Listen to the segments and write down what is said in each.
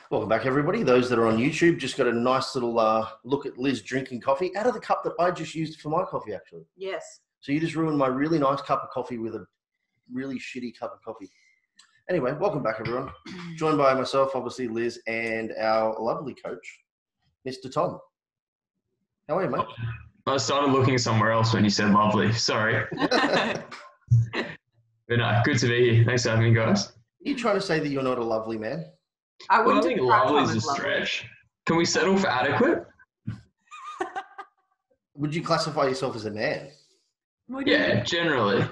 Welcome back, everybody. Those that are on YouTube just got a nice little look at Liz drinking coffee out of the cup that I just used for my coffee, actually. Yes. So you just ruined my really nice cup of coffee with a really shitty cup of coffee. Anyway, welcome back, everyone. Joined by myself, obviously, Liz, and our lovely coach, Mr. Tom. How are you, mate? I started looking somewhere else when you said lovely. Sorry. But no, good to be here. Thanks for having me, guys. Are you trying to say that you're not a lovely man? I think lovely is a stretch. Can we settle for adequate? Would you classify yourself as a man? Yeah, generally.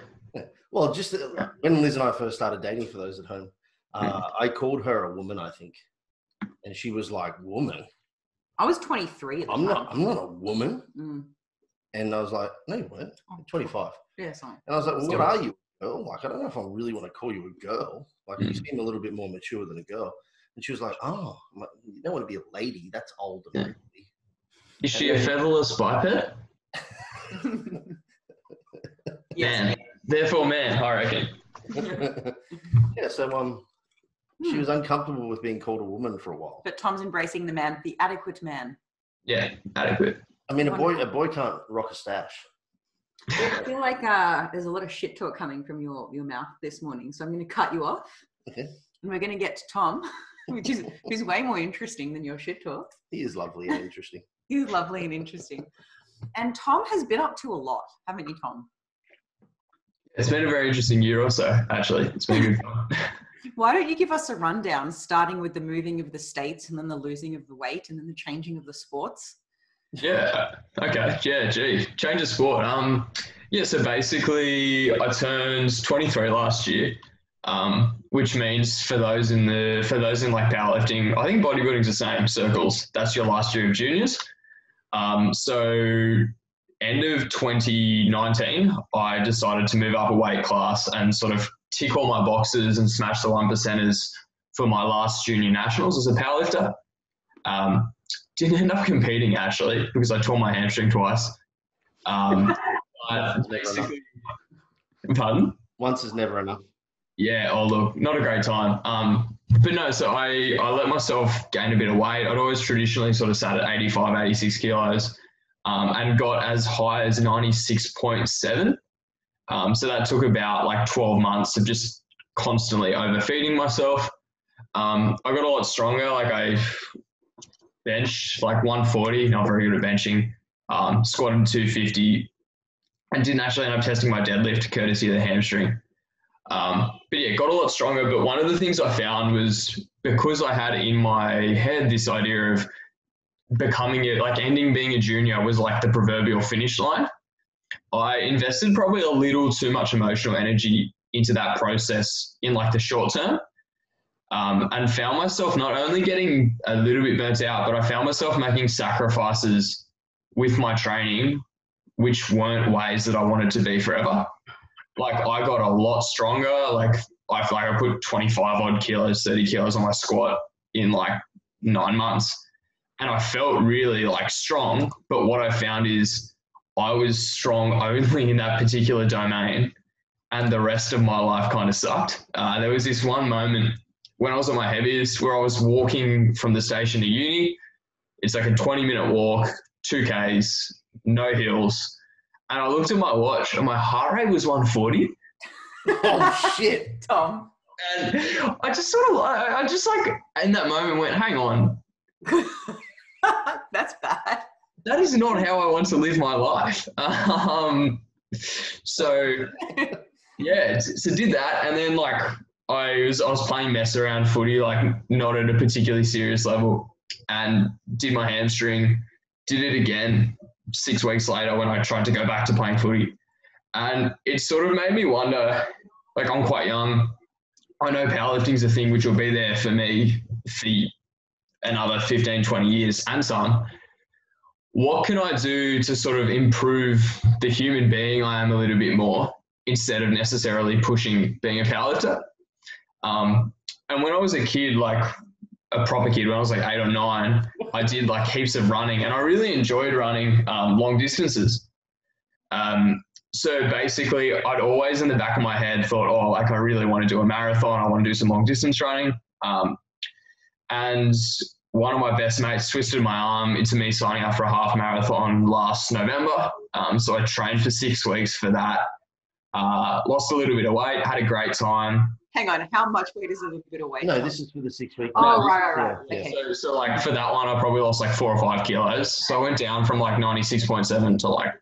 Well, just when Liz and I first started dating, for those at home, I called her a woman, I think. And she was like, woman? I was 23 at the time. I'm not a woman. Mm. And I was like, no, you weren't. I'm 25. Yeah, sorry. And I was like, well, what are you? Girl? Like, I don't know if I really want to call you a girl. Like, you seem a little bit more mature than a girl. And she was like, oh, you don't want to be a lady. That's older. Yeah. Is she a featherless biped? Yes. Man. Therefore, man, I reckon. Yeah, so she was uncomfortable with being called a woman for a while. But Tom's embracing the adequate man. Yeah, adequate. I mean, a boy can't rock a stash. I feel like there's a lot of shit talk coming from your mouth this morning, so I'm going to cut you off. Okay. And we're going to get to Tom, who's way more interesting than your shit talk. He is lovely and interesting. He's lovely and interesting. And Tom has been up to a lot, haven't you, Tom? It's been a very interesting year or so, actually. It's been good fun. Why don't you give us a rundown, starting with the moving of the states and then the losing of the weight and then the changing of the sports? Yeah. Okay. Yeah. Gee. Change of sport. So basically, I turned 23 last year, which means for those in like powerlifting, I think bodybuilding's the same circles. That's your last year of juniors. So end of 2019, I decided to move up a weight class and sort of tick all my boxes and smash the 1%ers for my last junior nationals as a powerlifter. Didn't end up competing, actually, because I tore my hamstring twice. Basically, pardon? Once is never enough. Yeah, oh look, not a great time. But no, so I let myself gain a bit of weight. I'd always traditionally sort of sat at 85, 86 kilos and got as high as 96.7. So that took about like 12 months of just constantly overfeeding myself. I got a lot stronger. Like I benched like 140, not very good at benching, squatted 250, and didn't actually end up testing my deadlift courtesy of the hamstring. But yeah, got a lot stronger. But one of the things I found was because I had in my head this idea of becoming it, like ending being a junior was like the proverbial finish line. I invested probably a little too much emotional energy into that process in like the short term. And found myself not only getting a little bit burnt out, but I found myself making sacrifices with my training, which weren't ways that I wanted to be forever. Like I got a lot stronger. Like I put 25 odd kilos, 30 kilos on my squat in like 9 months. And I felt really like strong. But what I found is I was strong only in that particular domain. And the rest of my life kind of sucked. There was this one moment when I was at my heaviest where I was walking from the station to uni. It's like a 20-minute walk, 2Ks, no hills. And I looked at my watch and my heart rate was 140. Oh, shit. Tom. And I just in that moment went, hang on. That's bad. That is not how I want to live my life. So did that. And then like, I was playing mess around footy, like not at a particularly serious level, and did my hamstring, did it again 6 weeks later when I tried to go back to playing footy. And it sort of made me wonder, like I'm quite young. I know powerlifting's a thing which will be there for me for another 15, 20 years and some. What can I do to sort of improve the human being I am a little bit more instead of necessarily pushing being a powerlifter? And when I was a kid, like a proper kid, when I was like 8 or 9, I did like heaps of running and I really enjoyed running long distances. So basically I'd always in the back of my head thought, oh, like I really want to do a marathon. I want to do some long distance running. And one of my best mates twisted my arm into me signing up for a half marathon last November. So I trained for 6 weeks for that. Lost a little bit of weight, had a great time. Hang on, how much weight is a little bit of weight? No, this is for the 6 week. Oh, No, right. Yeah. Okay. So like for that one, I probably lost like 4 or 5 kilos. So I went down from like 96.7 to like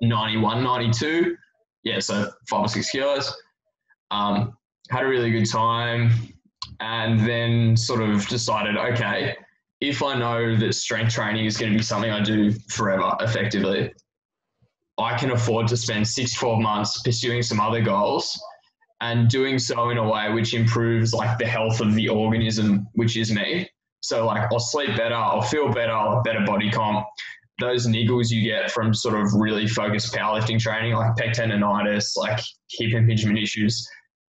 91, 92. Yeah, so 5 or 6 kilos. Had a really good time, and then sort of decided, okay, if I know that strength training is going to be something I do forever effectively, I can afford to spend 6-12 months pursuing some other goals and doing so in a way which improves like the health of the organism, which is me. So like I'll sleep better, I'll feel better, I'll have better body comp. Those niggles you get from sort of really focused powerlifting training, like pec tendonitis, like hip impingement issues,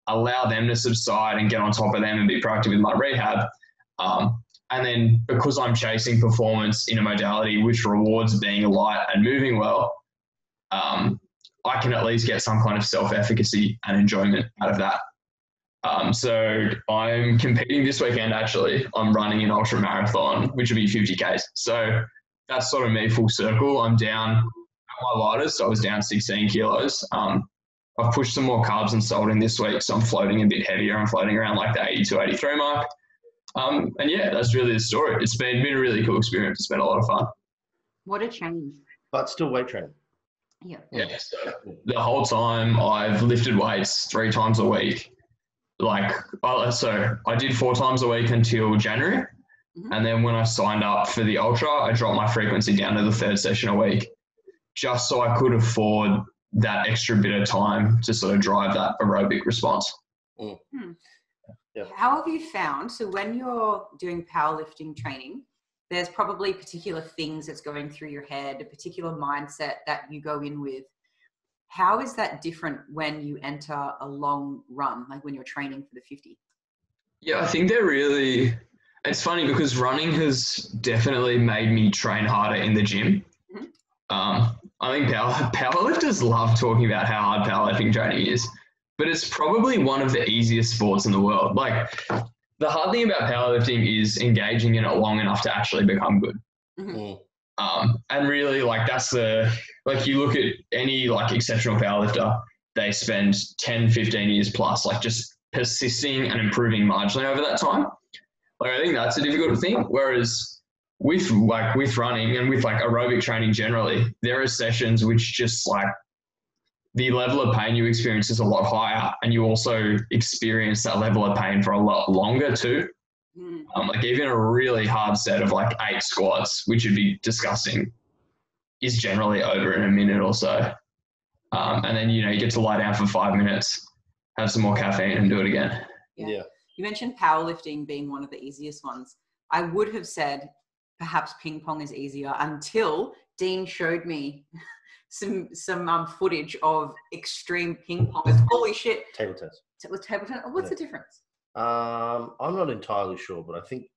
allow them to subside and get on top of them and be proactive with my rehab. And then because I'm chasing performance in a modality which rewards being light and moving well, I can at least get some kind of self-efficacy and enjoyment out of that. So I'm competing this weekend, actually. I'm running an ultra marathon, which will be 50 Ks. So that's sort of me full circle. I'm down at my lightest. So I was down 16 kilos. I've pushed some more carbs and salt in this week, so I'm floating a bit heavier. I'm floating around like the 82, 83 mark. And yeah, that's really the story. It's been a really cool experience. It's been a lot of fun. What a change. But still weight training. Yeah. Yeah, so the whole time I've lifted weights 3 times a week. So I did 4 times a week until January. Mm-hmm. And then when I signed up for the ultra, I dropped my frequency down to the 3rd session a week, just so I could afford that extra bit of time to sort of drive that aerobic response. Yeah. How have you found, so when you're doing powerlifting training, there's probably particular things that's going through your head, a particular mindset that you go in with. How is that different when you enter a long run, like when you're training for the 50? Yeah, I think it's funny because running has definitely made me train harder in the gym. Mm-hmm. I think powerlifters love talking about how hard powerlifting training is, but it's probably one of the easiest sports in the world. Like, the hard thing about powerlifting is engaging in it long enough to actually become good. Mm-hmm. And really, like, you look at any, like, exceptional powerlifter, they spend 10, 15 years plus, like, just persisting and improving marginally over that time. Like, I think that's a difficult thing. Whereas with running and with like aerobic training generally, there are sessions which just like the level of pain you experience is a lot higher, and you also experience that level of pain for a lot longer too. Like even a really hard set of like 8 squats, which would be disgusting, is generally over in a minute or so. And then, you get to lie down for 5 minutes, have some more caffeine and do it again. Yeah. You mentioned powerlifting being one of the easiest ones. I would have said perhaps ping pong is easier until Dean showed me some footage of extreme ping pong. It's holy shit. Table tennis. Table tennis. What's the difference? I'm not entirely sure, but I think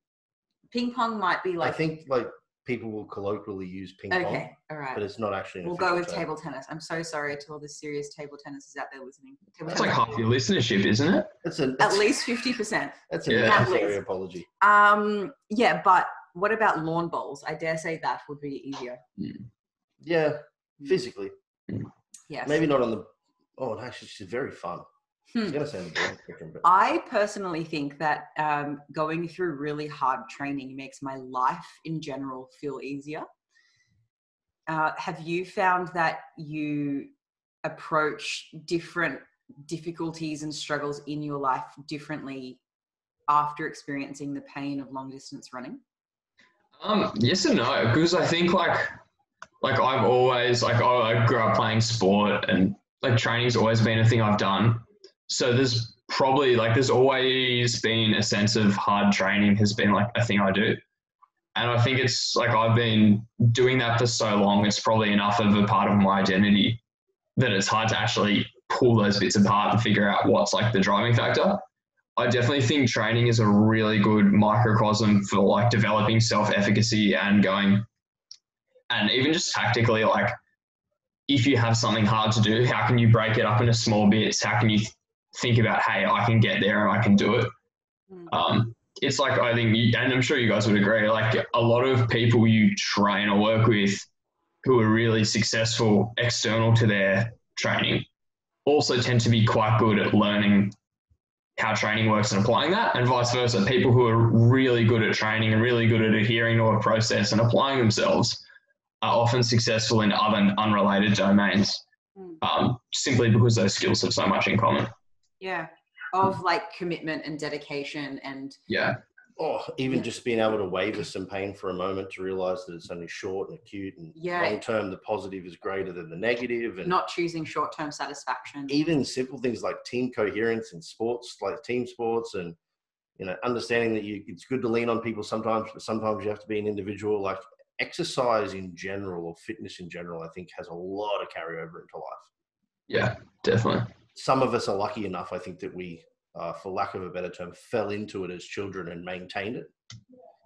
ping pong might be like. I think like people will colloquially use ping pong. Okay, all right. But it's not actually. We'll go with table tennis. I'm so sorry to all the serious table tennisers out there listening. That's like half your listenership, isn't it? It's at least 50%. That's a necessary apology. Yeah, but what about lawn bowls? I dare say that would be easier. Yeah, physically. Yes. Maybe not on the. Oh, actually, it's very fun. I was going to say the ball spectrum, but I personally think that going through really hard training makes my life in general feel easier. Have you found that you approach different difficulties and struggles in your life differently after experiencing the pain of long distance running? Yes and no, because I think like I've always I grew up playing sport, and like training's always been a thing I've done. So there's always been a sense of hard training has been like a thing I do. And I think it's like I've been doing that for so long, it's probably enough of a part of my identity that it's hard to actually pull those bits apart and figure out what's like the driving factor. I definitely think training is a really good microcosm for like developing self-efficacy and even just tactically, like if you have something hard to do, how can you break it up into small bits? How can you think about, hey, I can get there and I can do it. it's like, I think, and I'm sure you guys would agree, like a lot of people you train or work with who are really successful external to their training also tend to be quite good at learning how training works and applying that, and vice versa. People who are really good at training and really good at adhering to a process and applying themselves are often successful in other unrelated domains, simply because those skills have so much in common. Yeah, of like commitment and dedication and even just being able to waver some pain for a moment to realize that it's only short and acute, and long term the positive is greater than the negative, and not choosing short-term satisfaction. Even simple things like team coherence in sports, like team sports, and understanding that it's good to lean on people sometimes, but sometimes you have to be an individual. Like exercise in general, or fitness in general, I think has a lot of carryover into life. Yeah, definitely. Some of us are lucky enough, I think, that we, for lack of a better term, fell into it as children and maintained it.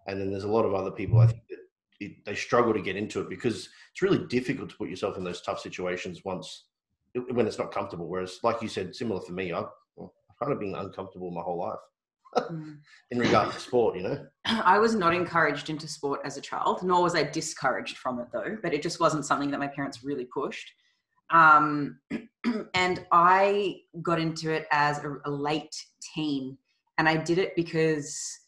And then there's a lot of other people, I think, that they struggle to get into it because it's really difficult to put yourself in those tough situations when it's not comfortable. Whereas, like you said, similar for me, I've kind of been uncomfortable my whole life in regard to sport, I was not encouraged into sport as a child, nor was I discouraged from it though, but it just wasn't something that my parents really pushed. And I got into it as a late teen, and I did it because,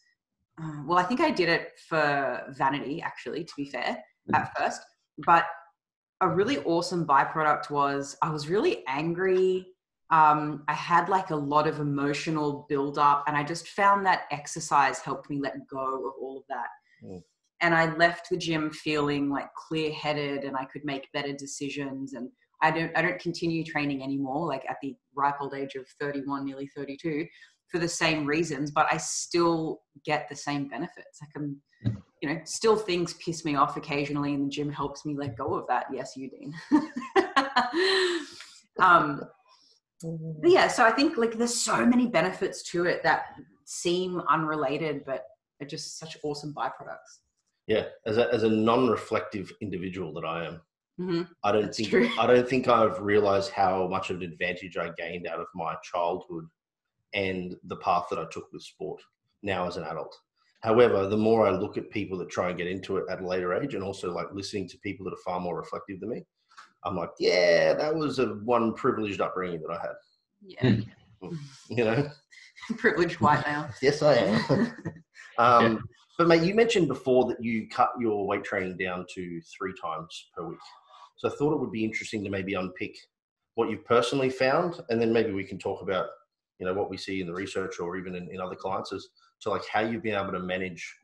I think I did it for vanity, actually, to be fair, at first. But a really awesome byproduct was I was really angry. I had like a lot of emotional buildup, and I just found that exercise helped me let go of all of that. And I left the gym feeling like clear-headed, and I could make better decisions. And I don't continue training anymore, like at the ripe old age of 31, nearly 32, for the same reasons, but I still get the same benefits. Like I'm, still things piss me off occasionally, and the gym helps me let go of that. Yes, you, Dean. But yeah, so I think like there's so many benefits to it that seem unrelated, but are just such awesome byproducts. Yeah, as a non-reflective individual that I am, I don't think I've realized how much of an advantage I gained out of my childhood and the path that I took with sport now as an adult. However, the more I look at people that try and get into it at a later age, and also like listening to people that are far more reflective than me, I'm like, yeah, that was one privileged upbringing that I had. Yeah. Privileged white male. Yes, I am. But mate, you mentioned before that you cut your weight training down to 3 times per week. So I thought it would be interesting to maybe unpick what you've personally found, and then maybe we can talk about, what we see in the research or even in other clients as to like how you've been able to manage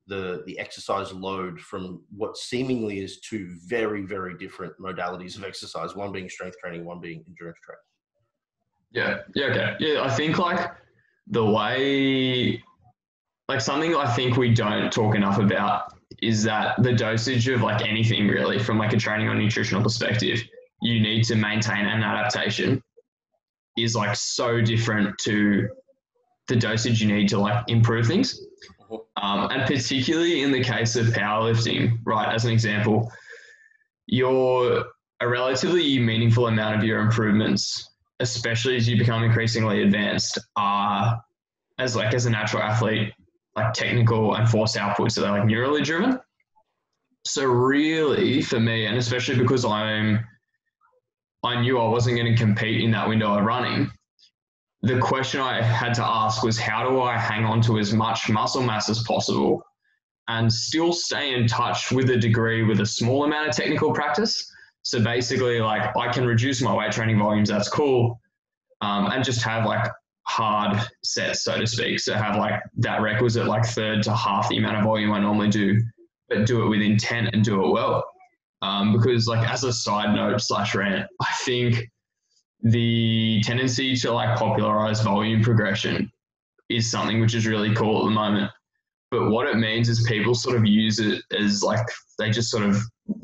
the exercise load from what seemingly is 2 very, very different modalities of exercise, one being strength training, one being endurance training. Okay. I think like the way, like something I think we don't talk enough about is that the dosage of like anything really from like a training or nutritional perspective, you need to maintain an adaptation is like so different to the dosage you need to like improve things. And particularly in the case of powerlifting, right, as an example, a relatively meaningful amount of your improvements, especially as you become increasingly advanced, are as a natural athlete, like technical and force outputs, so they're like neurally driven. So really for me, and especially because I knew I wasn't going to compete in that window of running, the question I had to ask was, how do I hang on to as much muscle mass as possible and still stay in touch with a degree with a small amount of technical practice? So basically, like, I can reduce my weight training volumes, that's cool, and just have like hard sets, so to speak. So have like that requisite like third to half the amount of volume I normally do, but do it with intent and do it well. Because like as a side note / rant, I think the tendency to like popularize volume progression is something which is really cool at the moment. But what it means is people sort of use it as like, they just sort of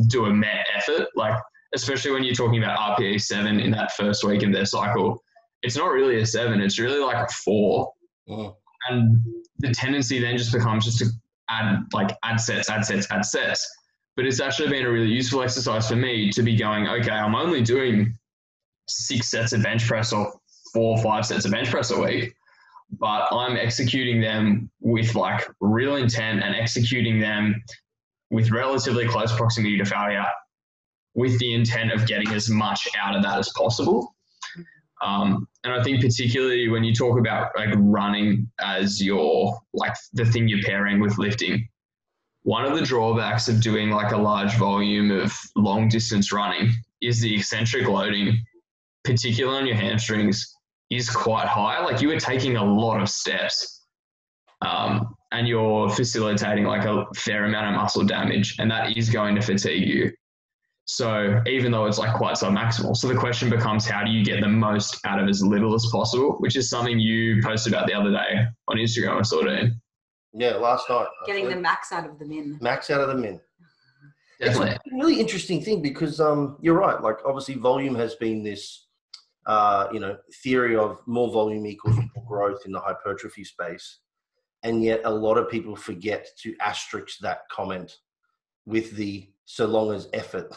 do a met effort, like especially when you're talking about RPE 7 in that first week of their cycle. It's not really a 7, it's really like a 4. Oh. And the tendency then just becomes just to add sets. But it's actually been a really useful exercise for me to be going, okay, I'm only doing 6 sets of bench press or 4 or 5 sets of bench press a week. but I'm executing them with like real intent and executing them with relatively close proximity to failure with the intent of getting as much out of that as possible. And I think particularly when you talk about like running as your, like the thing you're pairing with lifting, one of the drawbacks of doing like a large volume of long distance running is the eccentric loading, particularly on your hamstrings, is quite high. Like you are taking a lot of steps, and you're facilitating like a fair amount of muscle damage, and that is going to fatigue you. So even though it's like quite submaximal. So the question becomes, how do you get the most out of as little as possible, which is something you posted about the other day on Instagram, I saw it. Yeah, last night. Getting the max out of the min. Max out of the min. Definitely. It's a really interesting thing because you're right. Like obviously volume has been this, theory of more volume equals more growth in the hypertrophy space. And yet a lot of people forget to asterisk that comment with the so long as effort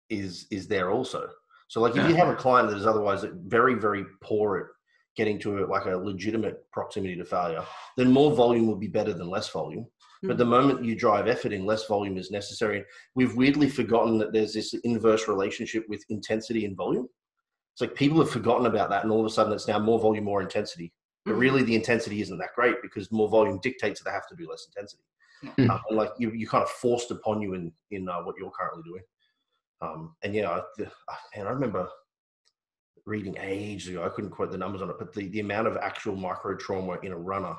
is there also. So like if you have a client that is otherwise very, very poor at getting to like a legitimate proximity to failure, then more volume will be better than less volume. But the moment you drive effort in, less volume is necessary. We've weirdly forgotten that there's this inverse relationship with intensity and volume. It's like people have forgotten about that, and all of a sudden it's now more volume, more intensity. But really the intensity isn't that great because more volume dictates that they have to do less intensity. And like you kind of forced upon you in what you're currently doing. I remember reading ages ago, I couldn't quote the numbers on it, but the amount of actual micro trauma in a runner,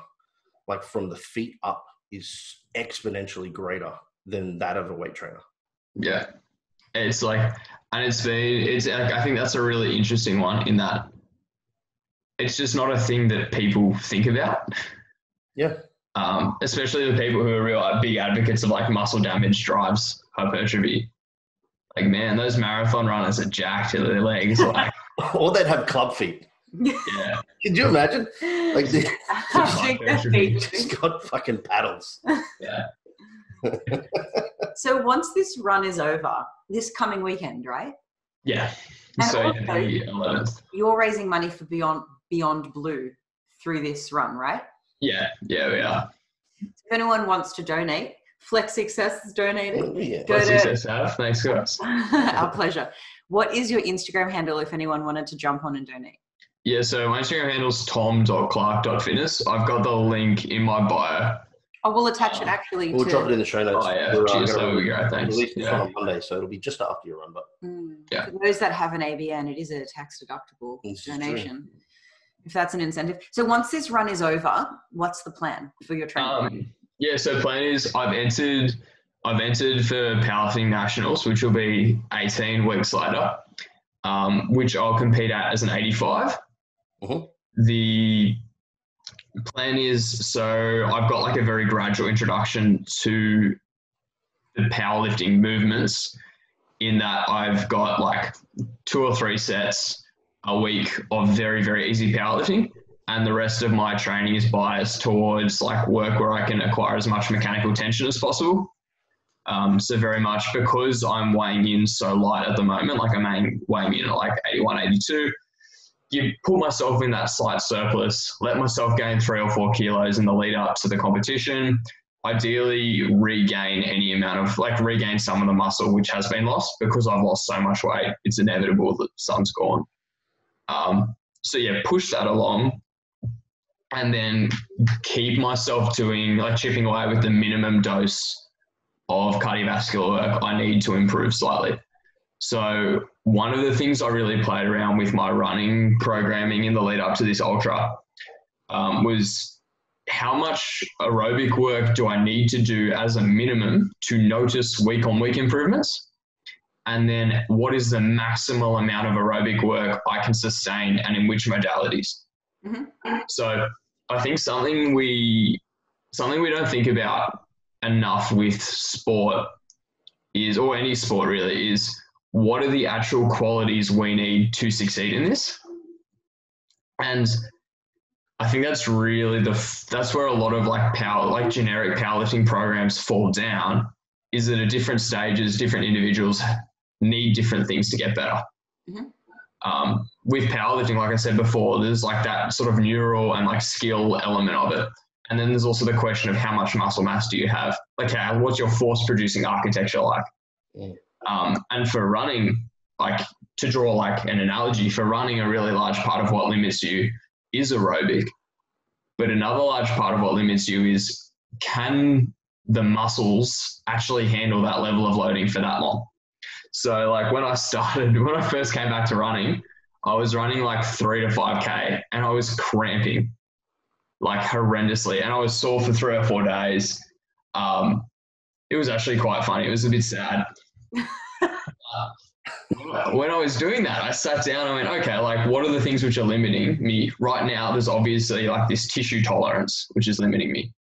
like from the feet up, is exponentially greater than that of a weight trainer. Yeah. It's like, and I think that's a really interesting one in that it's just not a thing that people think about. Yeah. Especially the people who are real big advocates of like muscle damage drives hypertrophy. Like, man, those marathon runners are jacked to their legs. Like, or they'd have club feet. Yeah. Could you imagine? Like hypertrophy. just got fucking paddles. Yeah. So once this run is over, this coming weekend, right? Yeah. And So also, the 11th. You're raising money for Beyond Blue through this run, right? Yeah, we are. If anyone wants to donate, Flex Success is donating. Yeah. Flex Success have. Thanks, guys. Our pleasure. What is your Instagram handle if anyone wanted to jump on and donate? Yeah, so my Instagram handle is tom.clark.fitness. I've got the link in my bio. Oh, we'll attach it actually. We'll drop it in the show notes. Oh, yeah. Cheers, that would be great. Thanks. Release this on Monday, so it'll be just after your run. But For those that have an ABN, it is a tax-deductible donation. If that's an incentive. So once this run is over, what's the plan for your training? So plan is I've entered for powerlifting nationals, which will be 18 weeks later, which I'll compete at as an 85. The plan is, so I've got like a very gradual introduction to the powerlifting movements in that I've got like 2 or 3 sets a week of very, very easy powerlifting. And the rest of my training is biased towards like work where I can acquire as much mechanical tension as possible. So very much because I'm weighing in so light at the moment, like I'm weighing in at like 81, 82, you put myself in that slight surplus, let myself gain 3 or 4 kilos in the lead up to the competition, ideally regain some of the muscle which has been lost because I've lost so much weight. It's inevitable that some's gone. Push that along and then keep myself doing like chipping away with the minimum dose of cardiovascular work I need to improve slightly. So one of the things I really played around with my running programming in the lead up to this ultra was how much aerobic work do I need to do as a minimum to notice week on week improvements? And then what is the maximal amount of aerobic work I can sustain and in which modalities? So I think something we don't think about enough with sport is, or any sport really, is what are the actual qualities we need to succeed in this? And I think that's really that's where a lot of like generic powerlifting programs fall down, is that at different stages, different individuals need different things to get better. with powerlifting, like I said before, there's like that sort of neural and like skill element of it. And then there's also the question of how much muscle mass do you have? Like, what's your force producing architecture like? And for running, like to draw like an analogy, for running, a really large part of what limits you is aerobic. But another large part of what limits you is, can the muscles actually handle that level of loading for that long? So like when I first came back to running, I was running like 3 to 5K and I was cramping like horrendously. And I was sore for 3 or 4 days. It was actually quite funny. It was a bit sad. When I was doing that, I sat down and went, okay, like what are the things which are limiting me right now? There's obviously like this tissue tolerance, which is limiting me.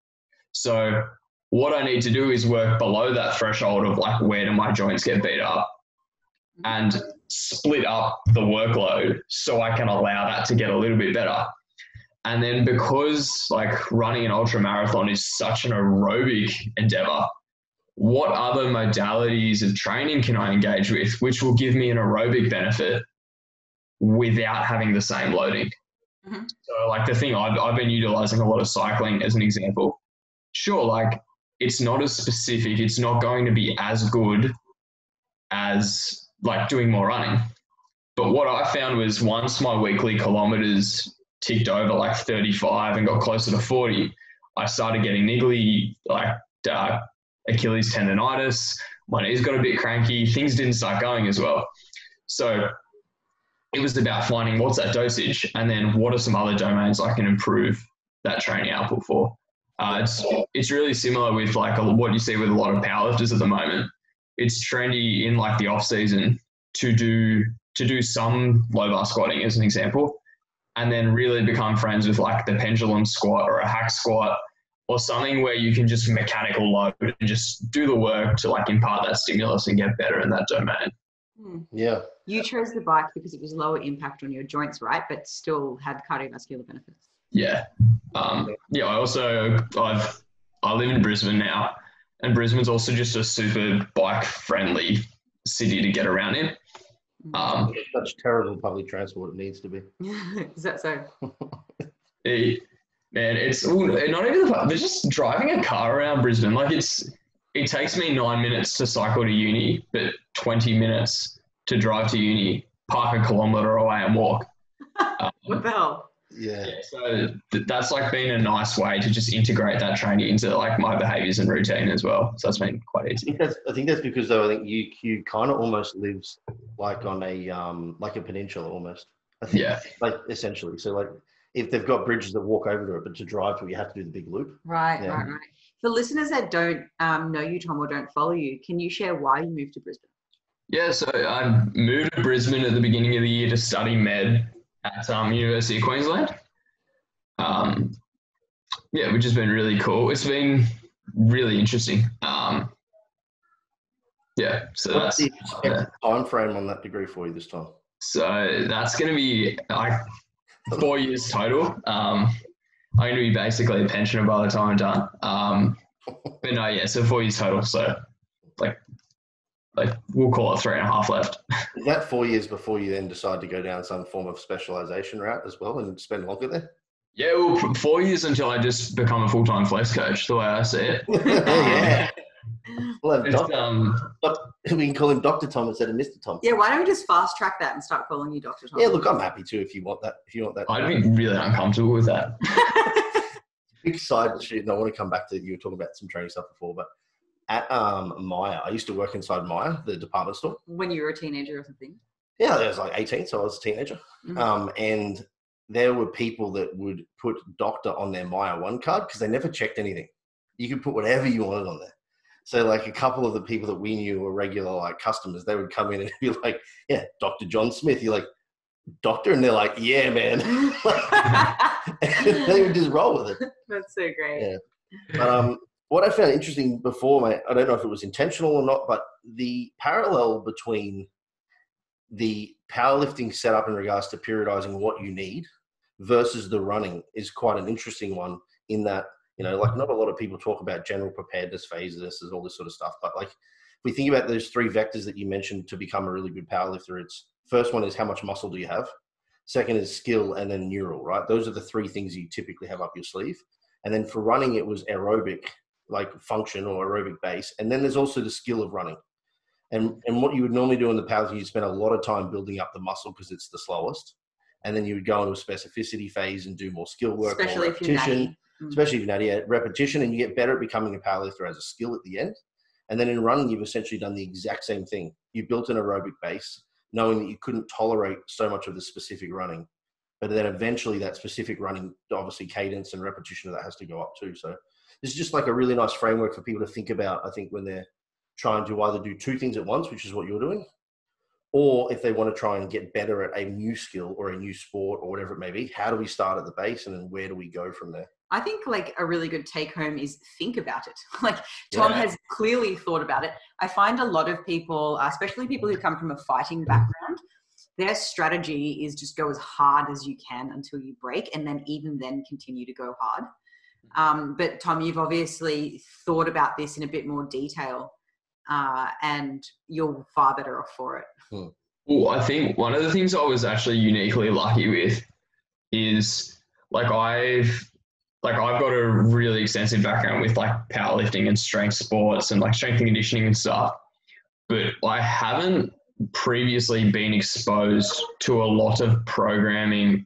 So what I need to do is work below that threshold of like, where do my joints get beat up, and split up the workload so I can allow that to get a little bit better. And then because like running an ultra marathon is such an aerobic endeavor, what other modalities of training can I engage with, which will give me an aerobic benefit without having the same loading? Mm-hmm. So like the thing I've been utilizing a lot of cycling as an example. Sure, like it's not as specific, it's not going to be as good as like doing more running. But what I found was once my weekly kilometers ticked over like 35 and got closer to 40, I started getting niggly, like Achilles tendonitis, my knees got a bit cranky, things didn't start going as well. So it was about finding what's that dosage and then what are some other domains I can improve that training output for. It's really similar with like what you see with a lot of powerlifters at the moment. It's trendy in like the off season to do some low bar squatting as an example, and then really become friends with like the pendulum squat or a hack squat or something where you can just mechanical load and just do the work to like impart that stimulus and get better in that domain. Yeah. You chose the bike because it was lower impact on your joints, right? But still had cardiovascular benefits. Yeah. I live in Brisbane now, and Brisbane's also just a super bike friendly city to get around in. Such terrible public transport it needs to be. Is that so? Man, it's not even they're just driving a car around Brisbane. Like it takes me 9 minutes to cycle to uni, but 20 minutes to drive to uni, park a kilometre away and walk. What the hell? Yeah. So that's like been a nice way to just integrate that training into like my behaviours and routine as well. So that's been quite easy. I think that's because though I think you kind of almost lives like on a peninsula almost. I think, yeah. Like essentially. So like if they've got bridges that walk over to it, but to drive to it, you have to do the big loop. Right. For listeners that don't know you, Tom, or don't follow you, can you share why you moved to Brisbane? Yeah, so I moved to Brisbane at the beginning of the year to study med at University of Queensland. Which has been really cool. It's been really interesting. So What's the expected time frame on that degree for you this time? So that's going to be like 4 years total. I'm going to be basically a pensioner by the time I'm done. But no, yeah, so 4 years total. So like we'll call it 3.5 left. Is that 4 years before you then decide to go down some form of specialization route as well and spend longer there? Yeah, well, 4 years until I just become a full-time flex coach, the way I see it. Yeah. We'll have we can call him Dr. Tom instead of Mr. Tom. Yeah, why don't we just fast track that and start calling you Dr. Tom? Yeah, look, I'm happy to if you want that. I'd be really uncomfortable with that. Big side shit, and I want to come back to you were talking about some training stuff before, but at Maya, I used to work inside Maya, the department store. When you were a teenager or something? Yeah, I was like 18, so I was a teenager. Mm-hmm. And there were people that would put doctor on their Maya One card because they never checked anything. You could put whatever you wanted on there. So like a couple of the people that we knew were regular like customers, they would come in and be like, yeah, Dr. John Smith. You're like, doctor? And they're like, yeah, man. And they would just roll with it. That's so great. Yeah. But what I found interesting before, mate, I don't know if it was intentional or not, but the parallel between the powerlifting setup in regards to periodizing what you need versus the running is quite an interesting one in that, you know, like not a lot of people talk about general preparedness phases and all this sort of stuff. But like if we think about those three vectors that you mentioned to become a really good powerlifter, it's First one is how much muscle do you have? Second is skill, and then neural, right? Those are the three things you typically have up your sleeve. And then for running, it was aerobic, like function or aerobic base. And then there's also the skill of running. And what you would normally do in the powerlifting, you spend a lot of time building up the muscle because it's the slowest. And then you would go into a specificity phase and do more skill work, Especially more repetition. Especially if you're natty, repetition, and you get better at becoming a powerlifter as a skill at the end. And then in running, you've essentially done the exact same thing. You built an aerobic base, knowing that you couldn't tolerate so much of the specific running. But then eventually that specific running, obviously cadence and repetition of that has to go up too. So this is just like a really nice framework for people to think about, I think, when they're trying to either do two things at once, which is what you're doing, or if they want to try and get better at a new skill or a new sport or whatever it may be. How do we start at the base, and then where do we go from there? I think like a really good take home is think about it. Like Tom has clearly thought about it. I find a lot of people, especially people who come from a fighting background, their strategy is just go as hard as you can until you break, and then even then continue to go hard. But Tom, you've obviously thought about this in a bit more detail, and you're far better off for it. Well, I think one of the things I was actually uniquely lucky with is I've got a really extensive background with like powerlifting and strength sports and like strength and conditioning and stuff, but I haven't previously been exposed to a lot of programming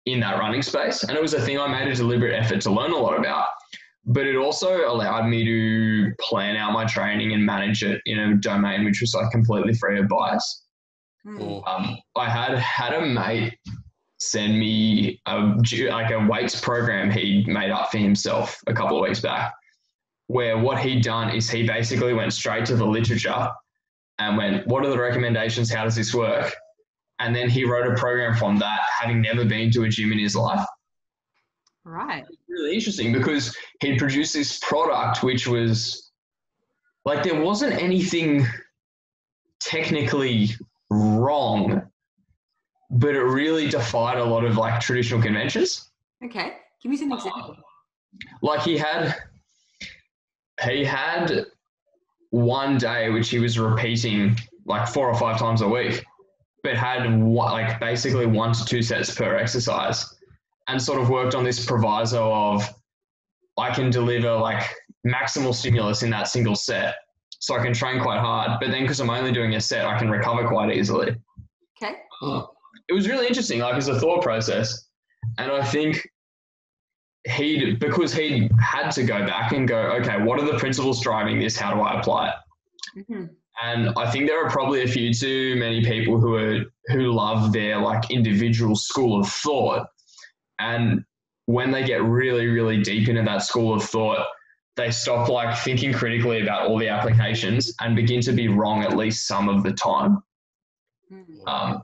in that running space. And it was a thing I made a deliberate effort to learn a lot about, but it also allowed me to plan out my training and manage it in a domain which was like completely free of bias. I had a mate send me a weights program he made up for himself a couple of weeks back, where what he'd done is he basically went straight to the literature and went, what are the recommendations? How does this work? And then he wrote a program from that, having never been to a gym in his life. Right. It's really interesting because he'd produced this product which was like, there wasn't anything technically wrong, but it really defied a lot of like traditional conventions. Okay. Give me some examples. Like he had one day which he was repeating like 4 or 5 times a week, but had like basically 1 to 2 sets per exercise, and sort of worked on this proviso of I can deliver like maximal stimulus in that single set, so I can train quite hard, but then because I'm only doing a set, I can recover quite easily. Okay. It was really interesting, like as a thought process. And I think because he had to go back and go, okay, what are the principles driving this? How do I apply it? Mm-hmm. And I think there are probably a few too many people who love their like individual school of thought. And when they get really, really deep into that school of thought, they stop like thinking critically about all the applications and begin to be wrong at least some of the time. Mm-hmm.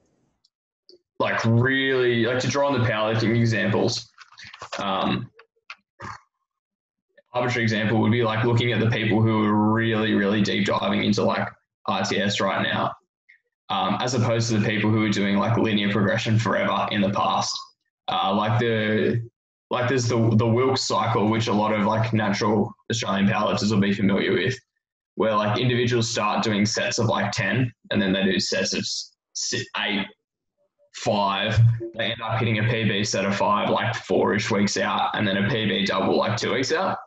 Like really, like to draw on the powerlifting examples, arbitrary example would be like looking at the people who are really, really deep diving into like RTS right now, as opposed to the people who are doing like linear progression forever in the past. There's the Wilks cycle, which a lot of like natural Australian powerlifters will be familiar with, where like individuals start doing sets of like 10 and then they do sets of 8, 5, they end up hitting a PB set of 5 like 4-ish weeks out, and then a PB double like 2 weeks out.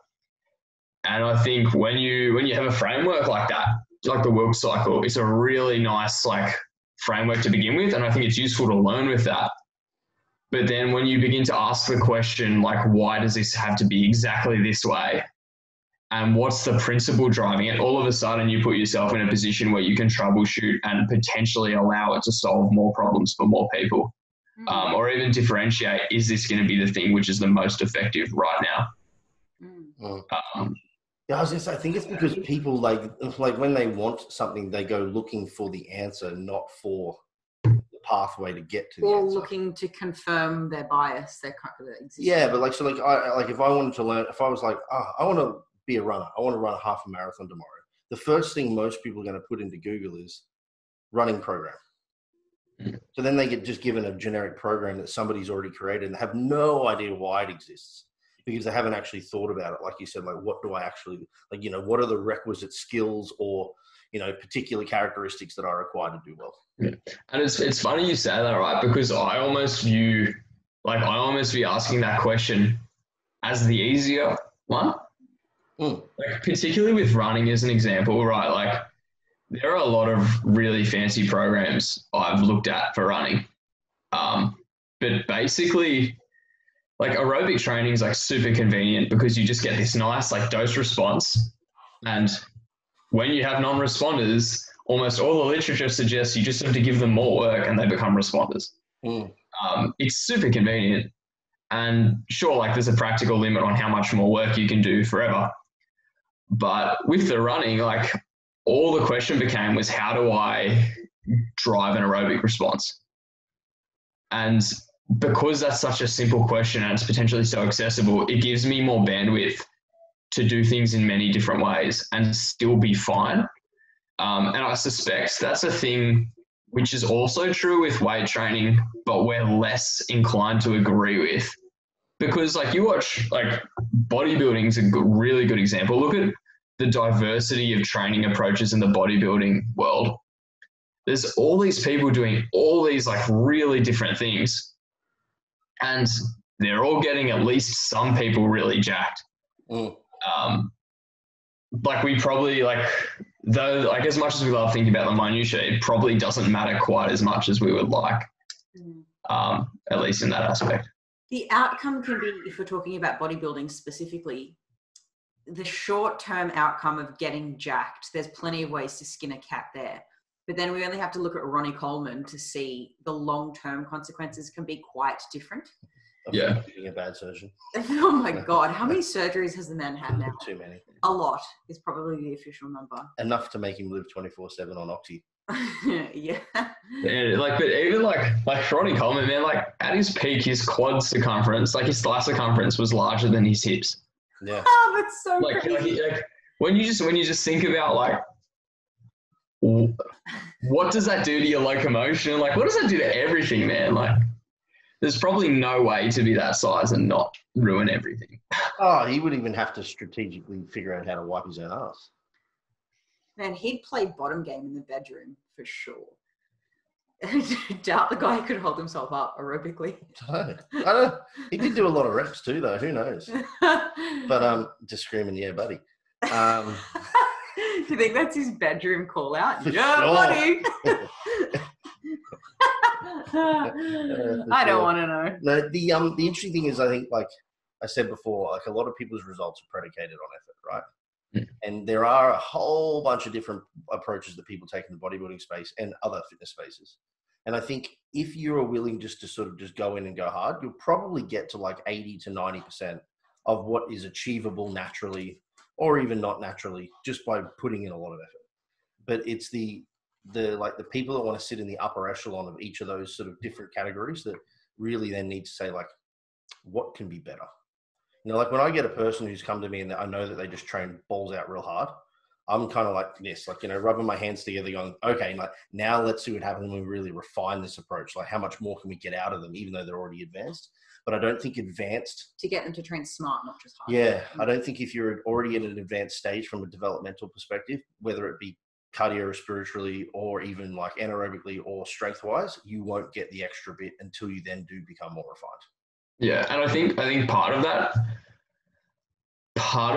And I think when you have a framework like that, like the Wilks cycle, it's a really nice like framework to begin with, and I think it's useful to learn with that. But then when you begin to ask the question, like, why does this have to be exactly this way? And what's the principle driving it? All of a sudden you put yourself in a position where you can troubleshoot and potentially allow it to solve more problems for more people. Mm. Or even differentiate, is this going to be the thing which is the most effective right now? Mm. Yeah, I was going to say, I think it's because people like when they want something, they go looking for the answer, not for the pathway to get to the answer. Or looking to confirm their bias, their existence. Yeah, but if I wanted to learn, if I was like, I want to be a runner, I want to run a half a marathon tomorrow, the first thing most people are going to put into Google is running program. Mm. So then they get just given a generic program that somebody's already created and have no idea why it exists, because they haven't actually thought about it. Like you said, like, what do I actually, like, what are the requisite skills or, particular characteristics that are required to do well. Yeah. And it's funny you say that, right? Because I almost view, be asking that question as the easier one. Like, particularly with running as an example, right? Like, there are a lot of really fancy programs I've looked at for running. But basically, like, aerobic training is like super convenient because you just get this nice like dose response. And when you have non-responders, almost all the literature suggests you just have to give them more work and they become responders. It's super convenient. And sure, like, there's a practical limit on how much more work you can do forever. But with the running, like, all the question became was, how do I drive an aerobic response? And because that's such a simple question and it's potentially so accessible, it gives me more bandwidth to do things in many different ways and still be fine. And I suspect that's a thing which is also true with weight training, but we're less inclined to agree with. Because, like, you watch, like, bodybuilding is a really good example. Look at the diversity of training approaches in the bodybuilding world. There's all these people doing all these, like, really different things. And they're all getting at least some people really jacked. Like, we probably, like, though, like, as much as we love thinking about the minutiae, it probably doesn't matter quite as much as we would like, at least in that aspect. The outcome can be, if we're talking about bodybuilding specifically, the short-term outcome of getting jacked. There's plenty of ways to skin a cat there. But then we only have to look at Ronnie Coleman to see the long-term consequences can be quite different. Yeah. Being a bad surgeon. Oh my God. How many surgeries has the man had now? Too many. A lot is probably the official number. Enough to make him live 24/7 on Oxy. Yeah. Yeah, like, but even like Ronnie Coleman, man, like, at his peak, his quad circumference, like, his thigh circumference was larger than his hips. Yeah. Oh, that's so crazy. Like, when you just think about, like, what does that do to your locomotion? Like, what does that do to everything, man? Like, there's probably no way to be that size and not ruin everything. Oh, he would even have to strategically figure out how to wipe his own ass. Man, he'd play bottom game in the bedroom for sure. I doubt the guy could hold himself up aerobically. I don't. He did do a lot of reps too, though. Who knows? But just screaming, yeah, buddy. Do you think that's his bedroom call out? Yeah, sure. buddy. I don't want to know. No, the interesting thing is, I think, like I said before, like, a lot of people's results are predicated on effort, right? And there are a whole bunch of different approaches that people take in the bodybuilding space and other fitness spaces. And I think if you are willing just to sort of just go in and go hard, you'll probably get to like 80 to 90% of what is achievable naturally, or even not naturally, just by putting in a lot of effort. But it's the people that want to sit in the upper echelon of each of those sort of different categories that really then need to say, like, what can be better? Like, when I get a person who's come to me and I know that they just train balls out real hard, I'm kind of like this, like, rubbing my hands together going, okay, like, now let's see what happens when we really refine this approach. Like, how much more can we get out of them, even though they're already advanced? But I don't think advanced... To get them to train smart, not just hard. Yeah, I don't think if you're already at an advanced stage from a developmental perspective, whether it be cardiorespiratory or even like anaerobically or strength-wise, you won't get the extra bit until you then do become more refined. Yeah, and I think part of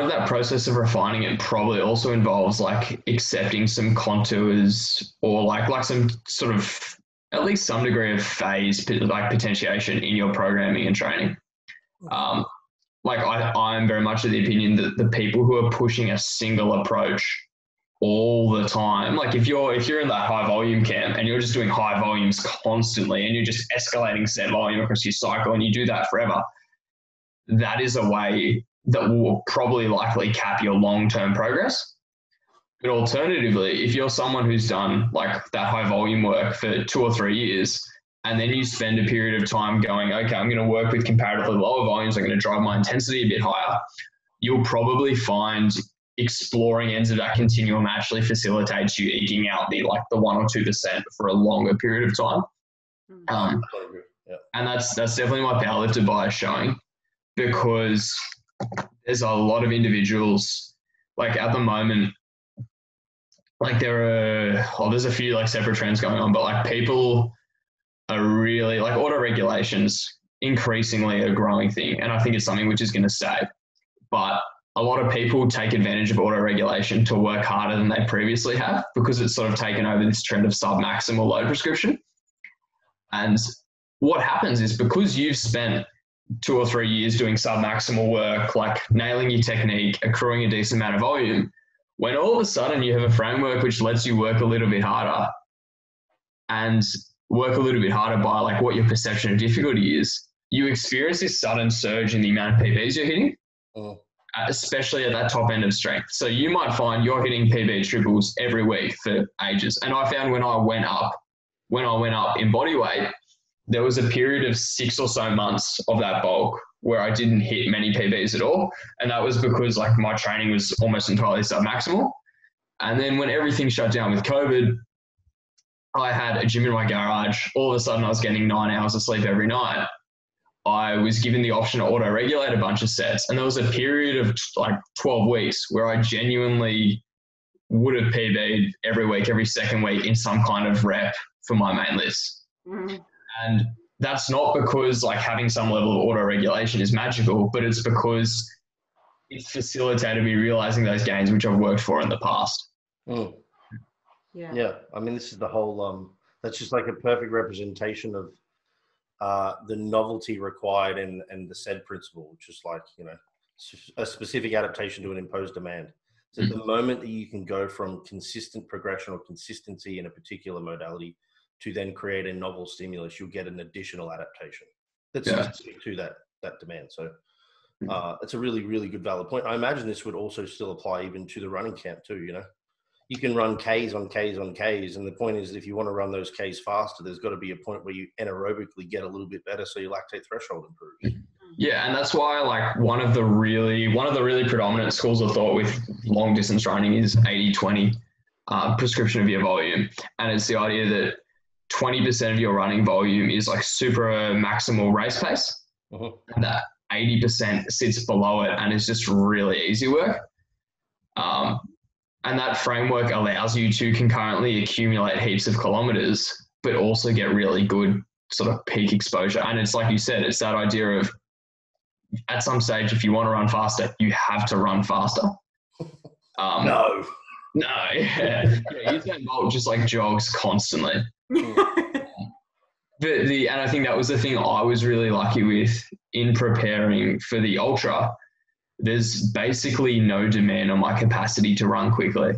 that process of refining it probably also involves, like, accepting some contours or like some sort of, at least some degree of phase, like, potentiation in your programming and training. Like, I'm very much of the opinion that the people who are pushing a single approach all the time, like, if you're in that high volume camp and you're just doing high volumes constantly and you're just escalating set volume across your cycle and you do that forever, that is a way that will probably likely cap your long-term progress. But alternatively, if you're someone who's done, like, that high volume work for 2 or 3 years, and then you spend a period of time going, okay, I'm going to work with comparatively lower volumes, I'm going to drive my intensity a bit higher, you'll probably find exploring ends of that continuum actually facilitates you eking out the 1 or 2% for a longer period of time. And that's definitely my powerlifter bias showing, because there's a lot of individuals, like, at the moment, like there's a few like separate trends going on, but like people are really like auto regulations increasingly a growing thing. And I think it's something which is going to stay. But a lot of people take advantage of auto regulation to work harder than they previously have because it's sort of taken over this trend of sub-maximal load prescription. And what happens is because you've spent 2 or 3 years doing sub-maximal work, like nailing your technique, accruing a decent amount of volume, when all of a sudden you have a framework which lets you work a little bit harder and work a little bit harder by like what your perception of difficulty is, you experience this sudden surge in the amount of PBs you're hitting, especially at that top end of strength. So you might find you're hitting PB triples every week for ages. And I found when I went up in body weight, there was a period of 6 or so months of that bulk where I didn't hit many PBs at all. And that was because like my training was almost entirely sub-maximal. And then when everything shut down with COVID, I had a gym in my garage. All of a sudden I was getting 9 hours of sleep every night. I was given the option to auto-regulate a bunch of sets. And there was a period of like 12 weeks where I genuinely would have PB'd every week, every second week in some kind of rep for my main lifts. And that's not because like having some level of auto-regulation is magical, but it's because it facilitated me realizing those gains which I've worked for in the past. Yeah. I mean, this is the whole, that's just like a perfect representation of the novelty required and the SAID principle, which is like, you know, a specific adaptation to an imposed demand. So the moment that you can go from consistent progression or consistency in a particular modality to then create a novel stimulus, you'll get an additional adaptation that's specific to that demand. So it's a really, really good valid point. I imagine this would also still apply even to the running camp too, you know. You can run Ks on Ks on Ks. And the point is, if you want to run those Ks faster, there's got to be a point where you anaerobically get a little bit better so your lactate threshold improves. Yeah, and that's why like one of the really predominant schools of thought with long distance running is 80-20 prescription of your volume. And it's the idea that 20% of your running volume is like super maximal race pace. And that 80% sits below it and is just really easy work. And that framework allows you to concurrently accumulate heaps of kilometers, but also get really good sort of peak exposure. And it's like you said, it's that idea of at some stage, if you want to run faster, you have to run faster. No. Yeah, Usain Bolt just like jogs constantly. And I think that was the thing I was really lucky with in preparing for the ultra. There's basically no demand on my capacity to run quickly.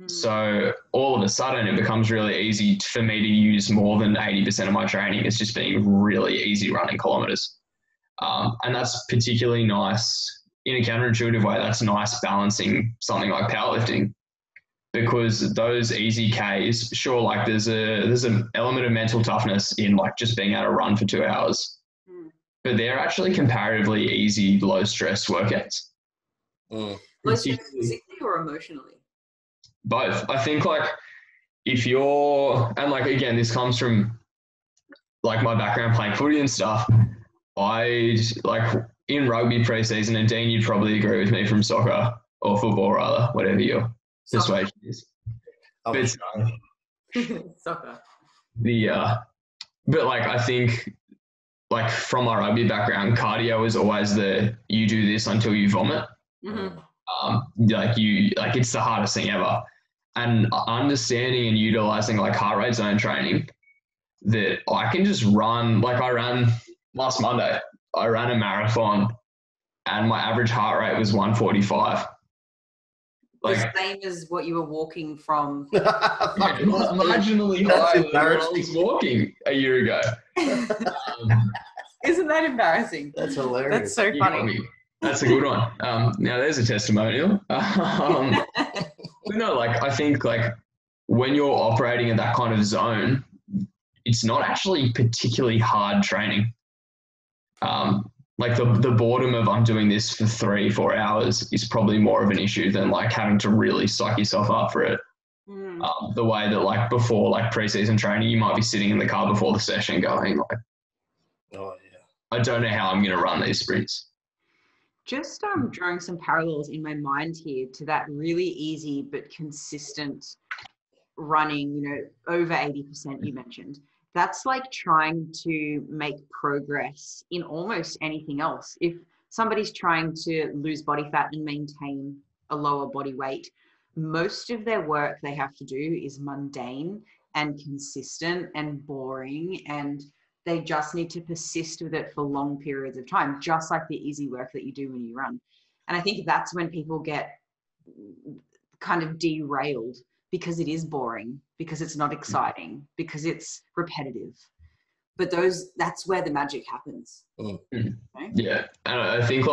So all of a sudden it becomes really easy for me to use more than 80% of my training as just being really easy running kilometers. And that's particularly nice in a counterintuitive way. That's nice balancing something like powerlifting, because those easy Ks, sure, like there's an element of mental toughness in like just being able to run for 2 hours. But they're actually comparatively easy, low-stress workouts. Low stress physically or emotionally? Both. I think, like, if you're... And, like, again, this comes from, like, my background playing footy and stuff. In rugby pre-season, and Dean, you'd probably agree with me from soccer, or football, rather, whatever your persuasion is. Soccer. But, like, I think... Like from my rugby background, cardio is always you do this until you vomit. It's the hardest thing ever. And understanding and utilizing like heart rate zone training, that I can just run. Like I ran last Monday, I ran a marathon and my average heart rate was 145. Like the same as what you were walking from. Marginally higher than I was walking a year ago. Isn't that embarrassing? That's hilarious. That's so funny. That's a good one. Now there's a testimonial. But no, like I think like when you're operating in that kind of zone, it's not actually particularly hard training. Like the boredom of I'm doing this for 3-4 hours is probably more of an issue than like having to really psych yourself up for it. The way that like before like pre-season training, you might be sitting in the car before the session going like, I don't know how I'm going to run these sprints. Just drawing some parallels in my mind here to that really easy but consistent running, you know, over 80% you mentioned. That's like trying to make progress in almost anything else. If somebody's trying to lose body fat and maintain a lower body weight, most of their work they have to do is mundane and consistent and boring, and they just need to persist with it for long periods of time, just like the easy work that you do when you run. And I think that's when people get kind of derailed, because it is boring, because it's not exciting, because it's repetitive. But that's where the magic happens. Okay? Yeah. And I think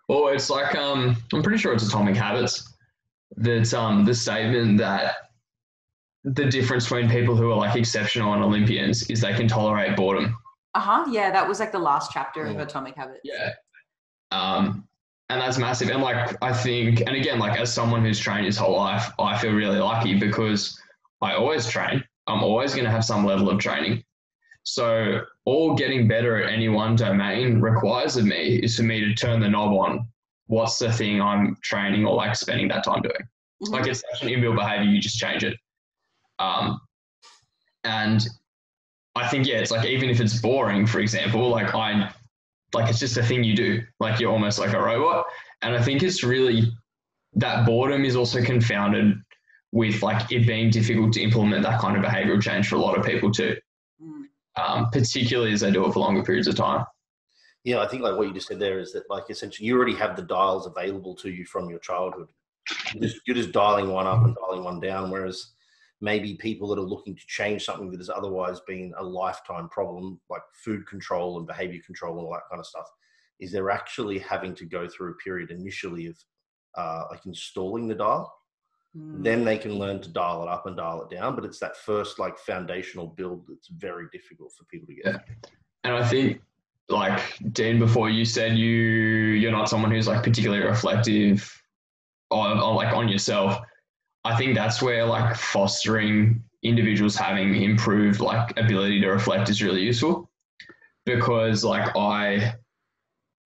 it's like, I'm pretty sure it's Atomic Habits. That's the statement that the difference between people who are like exceptional and Olympians is they can tolerate boredom. Yeah, that was like the last chapter of Atomic Habits. Yeah. And that's massive. And like, I think, and again, like as someone who's trained his whole life, I feel really lucky because I always train. I'm always going to have some level of training. So all getting better at any one domain requires of me is for me to turn the knob on. What's the thing I'm training or like spending that time doing? Mm-hmm. Like it's such an inbuilt behavior, you just change it. And I think, yeah, it's like, even if it's boring, for example, like it's just a thing you do, like you're almost like a robot. And I think it's really, that boredom is also confounded with like it being difficult to implement that kind of behavioral change for a lot of people too. Particularly as they do it for longer periods of time. Yeah, I think like what you just said there is that like essentially you already have the dials available to you from your childhood. You're just dialing one up and dialing one down, whereas maybe people that are looking to change something that has otherwise been a lifetime problem, like food control and behavior control and all that kind of stuff, is they're actually having to go through a period initially of like installing the dial. Then they can learn to dial it up and dial it down. But it's that first like foundational build that's very difficult for people to get. Yeah. And I think, like Dean, before you said you're not someone who's like particularly reflective on yourself. I think that's where like fostering individuals having improved like ability to reflect is really useful, because like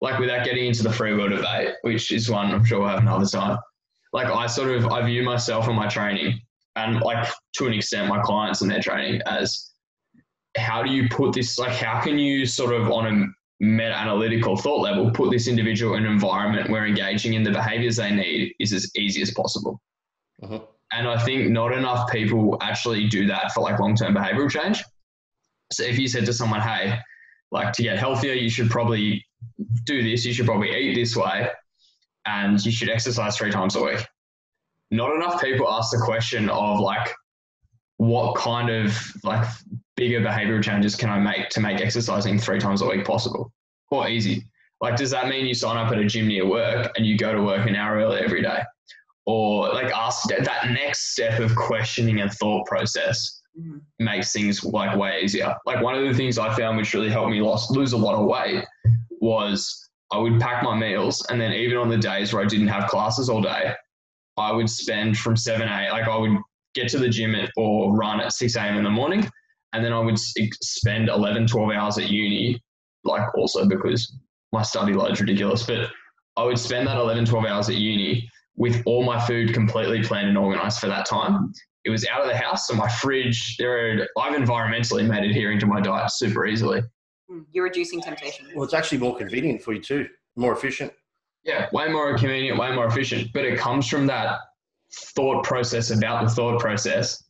without getting into the free will debate, which is one I'm sure we'll have another time, like I view myself and my training, and like to an extent my clients and their training, as how do you put this, like how can you sort of on a meta-analytical thought level put this individual in an environment where engaging in the behaviors they need is as easy as possible. Uh-huh. And I think not enough people actually do that for like long-term behavioral change. So if you said to someone, hey, like to get healthier, you should probably do this, you should probably eat this way, and you should exercise 3 times a week. Not enough people ask the question of like, what kind of like bigger behavioral changes can I make to make exercising 3 times a week possible or easy? Like, does that mean you sign up at a gym near work and you go to work an hour early every day? Or like ask that next step of questioning and thought process makes things like way easier. Like one of the things I found which really helped me lose a lot of weight was I would pack my meals, and then even on the days where I didn't have classes all day, I would spend from 7, 8, like I would get to the gym or run at 6 a.m. in the morning, and then I would spend 11, 12 hours at uni, like also because my study load's ridiculous, but I would spend that 11, 12 hours at uni with all my food completely planned and organized for that time. It was out of the house, so my fridge, I've environmentally made adhering to my diet super easily. You're reducing temptation. Well, it's actually more convenient for you too, more efficient. Yeah, way more convenient, way more efficient. But it comes from that thought process about the thought process.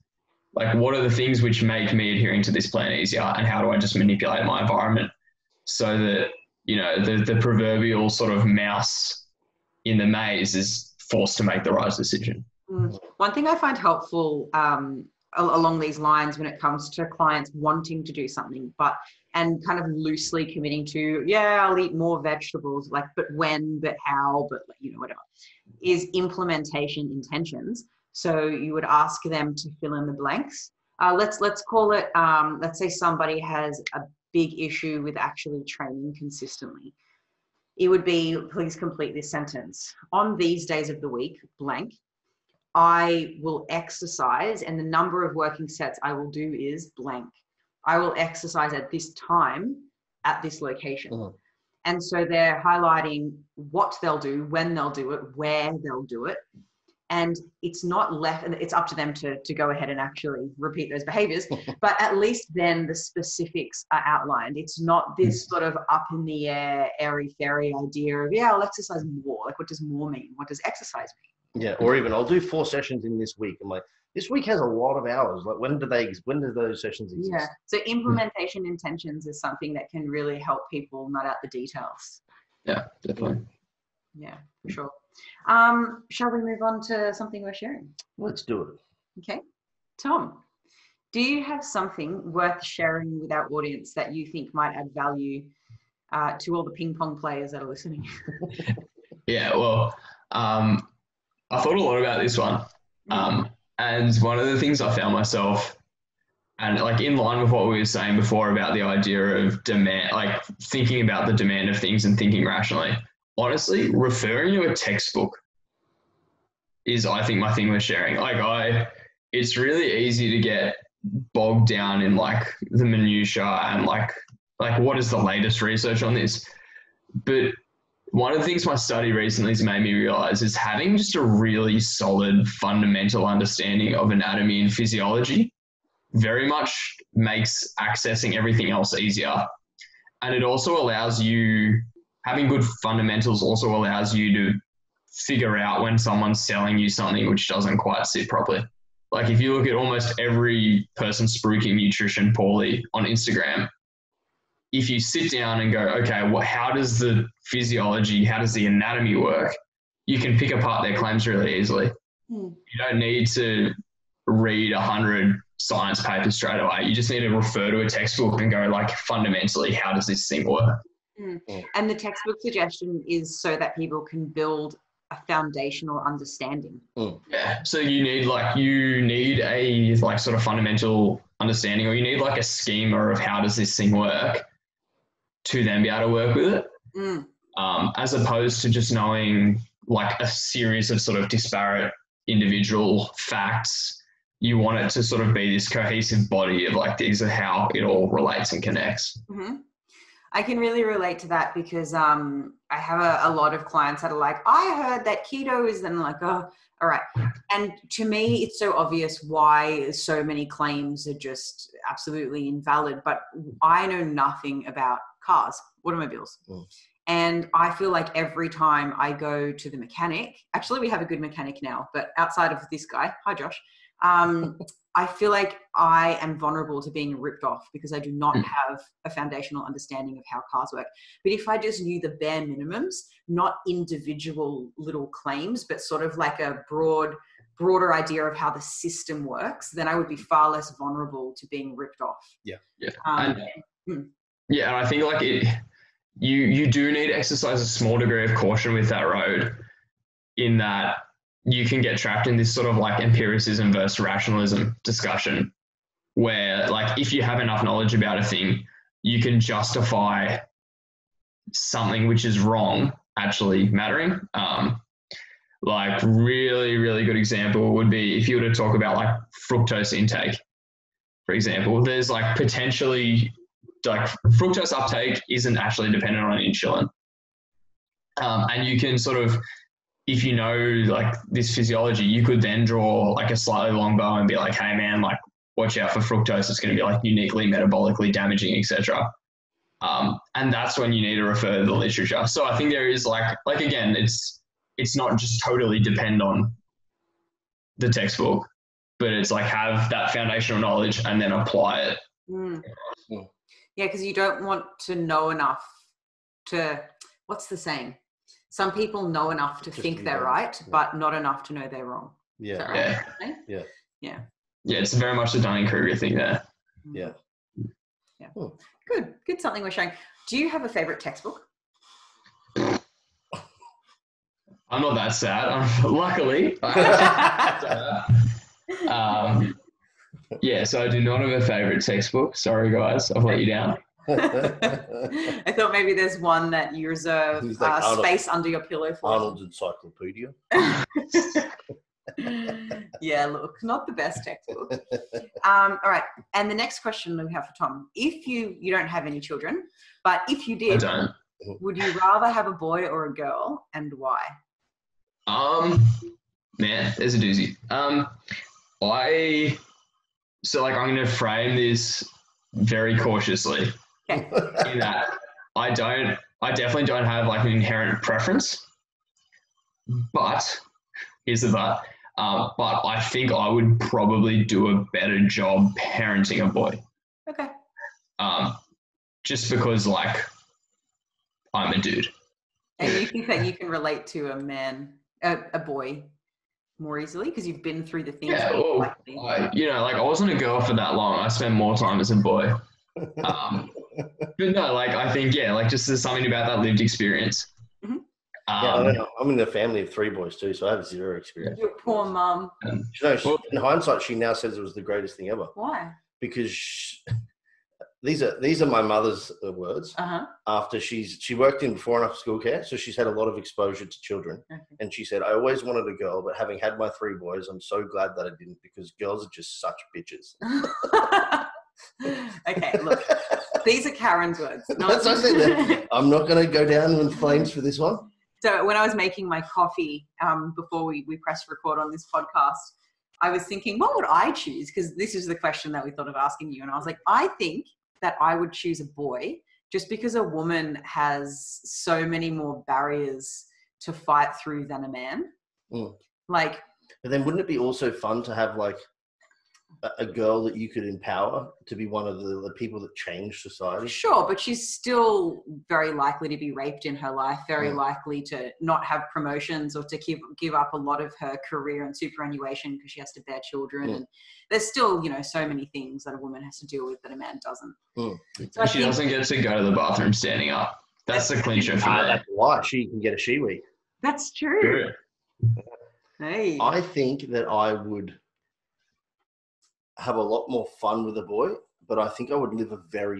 Like, what are the things which make me adhering to this plan easier, and how do I just manipulate my environment so that, you know, the proverbial sort of mouse in the maze is forced to make the right decision. One thing I find helpful along these lines when it comes to clients wanting to do something, and kind of loosely committing to, yeah, I'll eat more vegetables, like, but when, but how, but you know, whatever, is implementation intentions. So you would ask them to fill in the blanks. Let's call it, let's say somebody has a big issue with actually training consistently. It would be, please complete this sentence. On these days of the week, blank, I will exercise, and the number of working sets I will do is blank. I will exercise at this time at this location. And so they're highlighting what they'll do, when they'll do it, where they'll do it. And it's not left, and it's up to them to go ahead and actually repeat those behaviors. But at least then the specifics are outlined. It's not this sort of up in the air, airy fairy idea of, yeah, I'll exercise more. Like, what does more mean? What does exercise mean? Yeah, or even I'll do 4 sessions in this week. I'm like, this week has a lot of hours. Like, when do those sessions exist? Yeah. So implementation intentions is something that can really help people nut out the details. Yeah, definitely. Yeah, for sure. Shall we move on to something we're sharing? Let's do it. Okay. Tom, do you have something worth sharing with our audience that you think might add value to all the ping pong players that are listening? Yeah, well, I thought a lot about this one. And one of the things I found myself, and like in line with what we were saying before about the idea of demand, like thinking about the demand of things and thinking rationally, honestly, referring to a textbook is, I think, my thing with sharing. Like it's really easy to get bogged down in like the minutiae and like what is the latest research on this? But one of the things my study recently has made me realize is having just a really solid fundamental understanding of anatomy and physiology very much makes accessing everything else easier. And it also allows you, having good fundamentals also allows you to figure out when someone's selling you something which doesn't quite sit properly. Like if you look at almost every person spruiking nutrition poorly on Instagram, if you sit down and go, okay, well, how does the physiology, how does the anatomy work? You can pick apart their claims really easily. You don't need to read 100 science papers straight away. You just need to refer to a textbook and go like, fundamentally, how does this thing work? And the textbook suggestion is so that people can build a foundational understanding. Yeah. So you need a like sort of fundamental understanding, or you need like a schema of how does this thing work to then be able to work with it. As opposed to just knowing like a series of sort of disparate individual facts. You want it to sort of be this cohesive body of like, these are how it all relates and connects. I can really relate to that because I have a lot of clients that are like, I heard that keto is, then like, oh, all right. And to me, it's so obvious why so many claims are just absolutely invalid, but I know nothing about cars, automobiles. And I feel like every time I go to the mechanic, actually we have a good mechanic now, but outside of this guy, hi Josh, I feel like I am vulnerable to being ripped off because I do not have a foundational understanding of how cars work. But if I just knew the bare minimums, not individual little claims, but sort of like a broader idea of how the system works, then I would be far less vulnerable to being ripped off. And I think like you do need to exercise a small degree of caution with that road, in that you can get trapped in this sort of like empiricism versus rationalism discussion where like if you have enough knowledge about a thing, you can justify something which is wrong actually mattering. Like really, really good example would be if you were to talk about like fructose intake, for example. There's like potentially like fructose uptake isn't actually dependent on insulin. And you can sort of, if you know like this physiology, you could then draw like a slightly long bow and be like, hey man, like watch out for fructose. It's going to be like uniquely metabolically damaging, etc. And that's when you need to refer to the literature. So I think there is like again, it's not just totally depend on the textbook, but it's like have that foundational knowledge and then apply it. Yeah, because you don't want to know enough to, what's the saying? Some people know enough to think they're right, but not enough to know they're wrong. Is that right? Yeah. It's very much the Dunning-Kruger thing there. Yeah. Good something we're showing. Do you have a favorite textbook? I'm not that sad, luckily. So I do not have a favorite textbook. Sorry guys, I've let you down. I thought maybe there's one that you reserve like space under your pillow for. Arnold's Encyclopedia. Yeah, look, not the best textbook. All right, and the next question we have for Tom: if you don't have any children, but if you did, Would you rather have a boy or a girl, and why? Man, there's a doozy. I'm going to frame this very cautiously. Okay. In that I definitely don't have like an inherent preference, but here's the but. But I think I would probably do a better job parenting a boy. Okay. Just because like I'm a dude. And you think that you can relate to a boy more easily because you've been through the things. Yeah, well, I wasn't a girl for that long. I spent more time as a boy. But no, like I think just there's something about that lived experience. Mm-hmm. I don't know. I'm in a family of 3 boys too, so I have 0 experience. Your poor mum. In hindsight, she now says it was the greatest thing ever. Why? Because these are my mother's words. After she worked in before and after school care, so she's had a lot of exposure to children. Okay. And she said, I always wanted a girl, but having had my 3 boys, I'm so glad that I didn't, because girls are just such bitches. Okay, look, these are Karen's words. That's what I said. I'm not going to go down in flames for this one. So when I was making my coffee before we pressed record on this podcast, I was thinking, what would I choose? Because this is the question that we thought of asking you. And I was like, I think that I would choose a boy just because a woman has so many more barriers to fight through than a man. Like, but then wouldn't it be also fun to have like a girl that you could empower to be one of the people that change society? Sure, but she's still very likely to be raped in her life, very likely to not have promotions or to give up a lot of her career and superannuation because she has to bear children. And there's still, so many things that a woman has to deal with that a man doesn't. So she doesn't get to go to the bathroom standing up. That's the clincher for me. That's why she can get a she-wee. That's true. Hey. I think that I would have a lot more fun with a boy, but I think I would live a very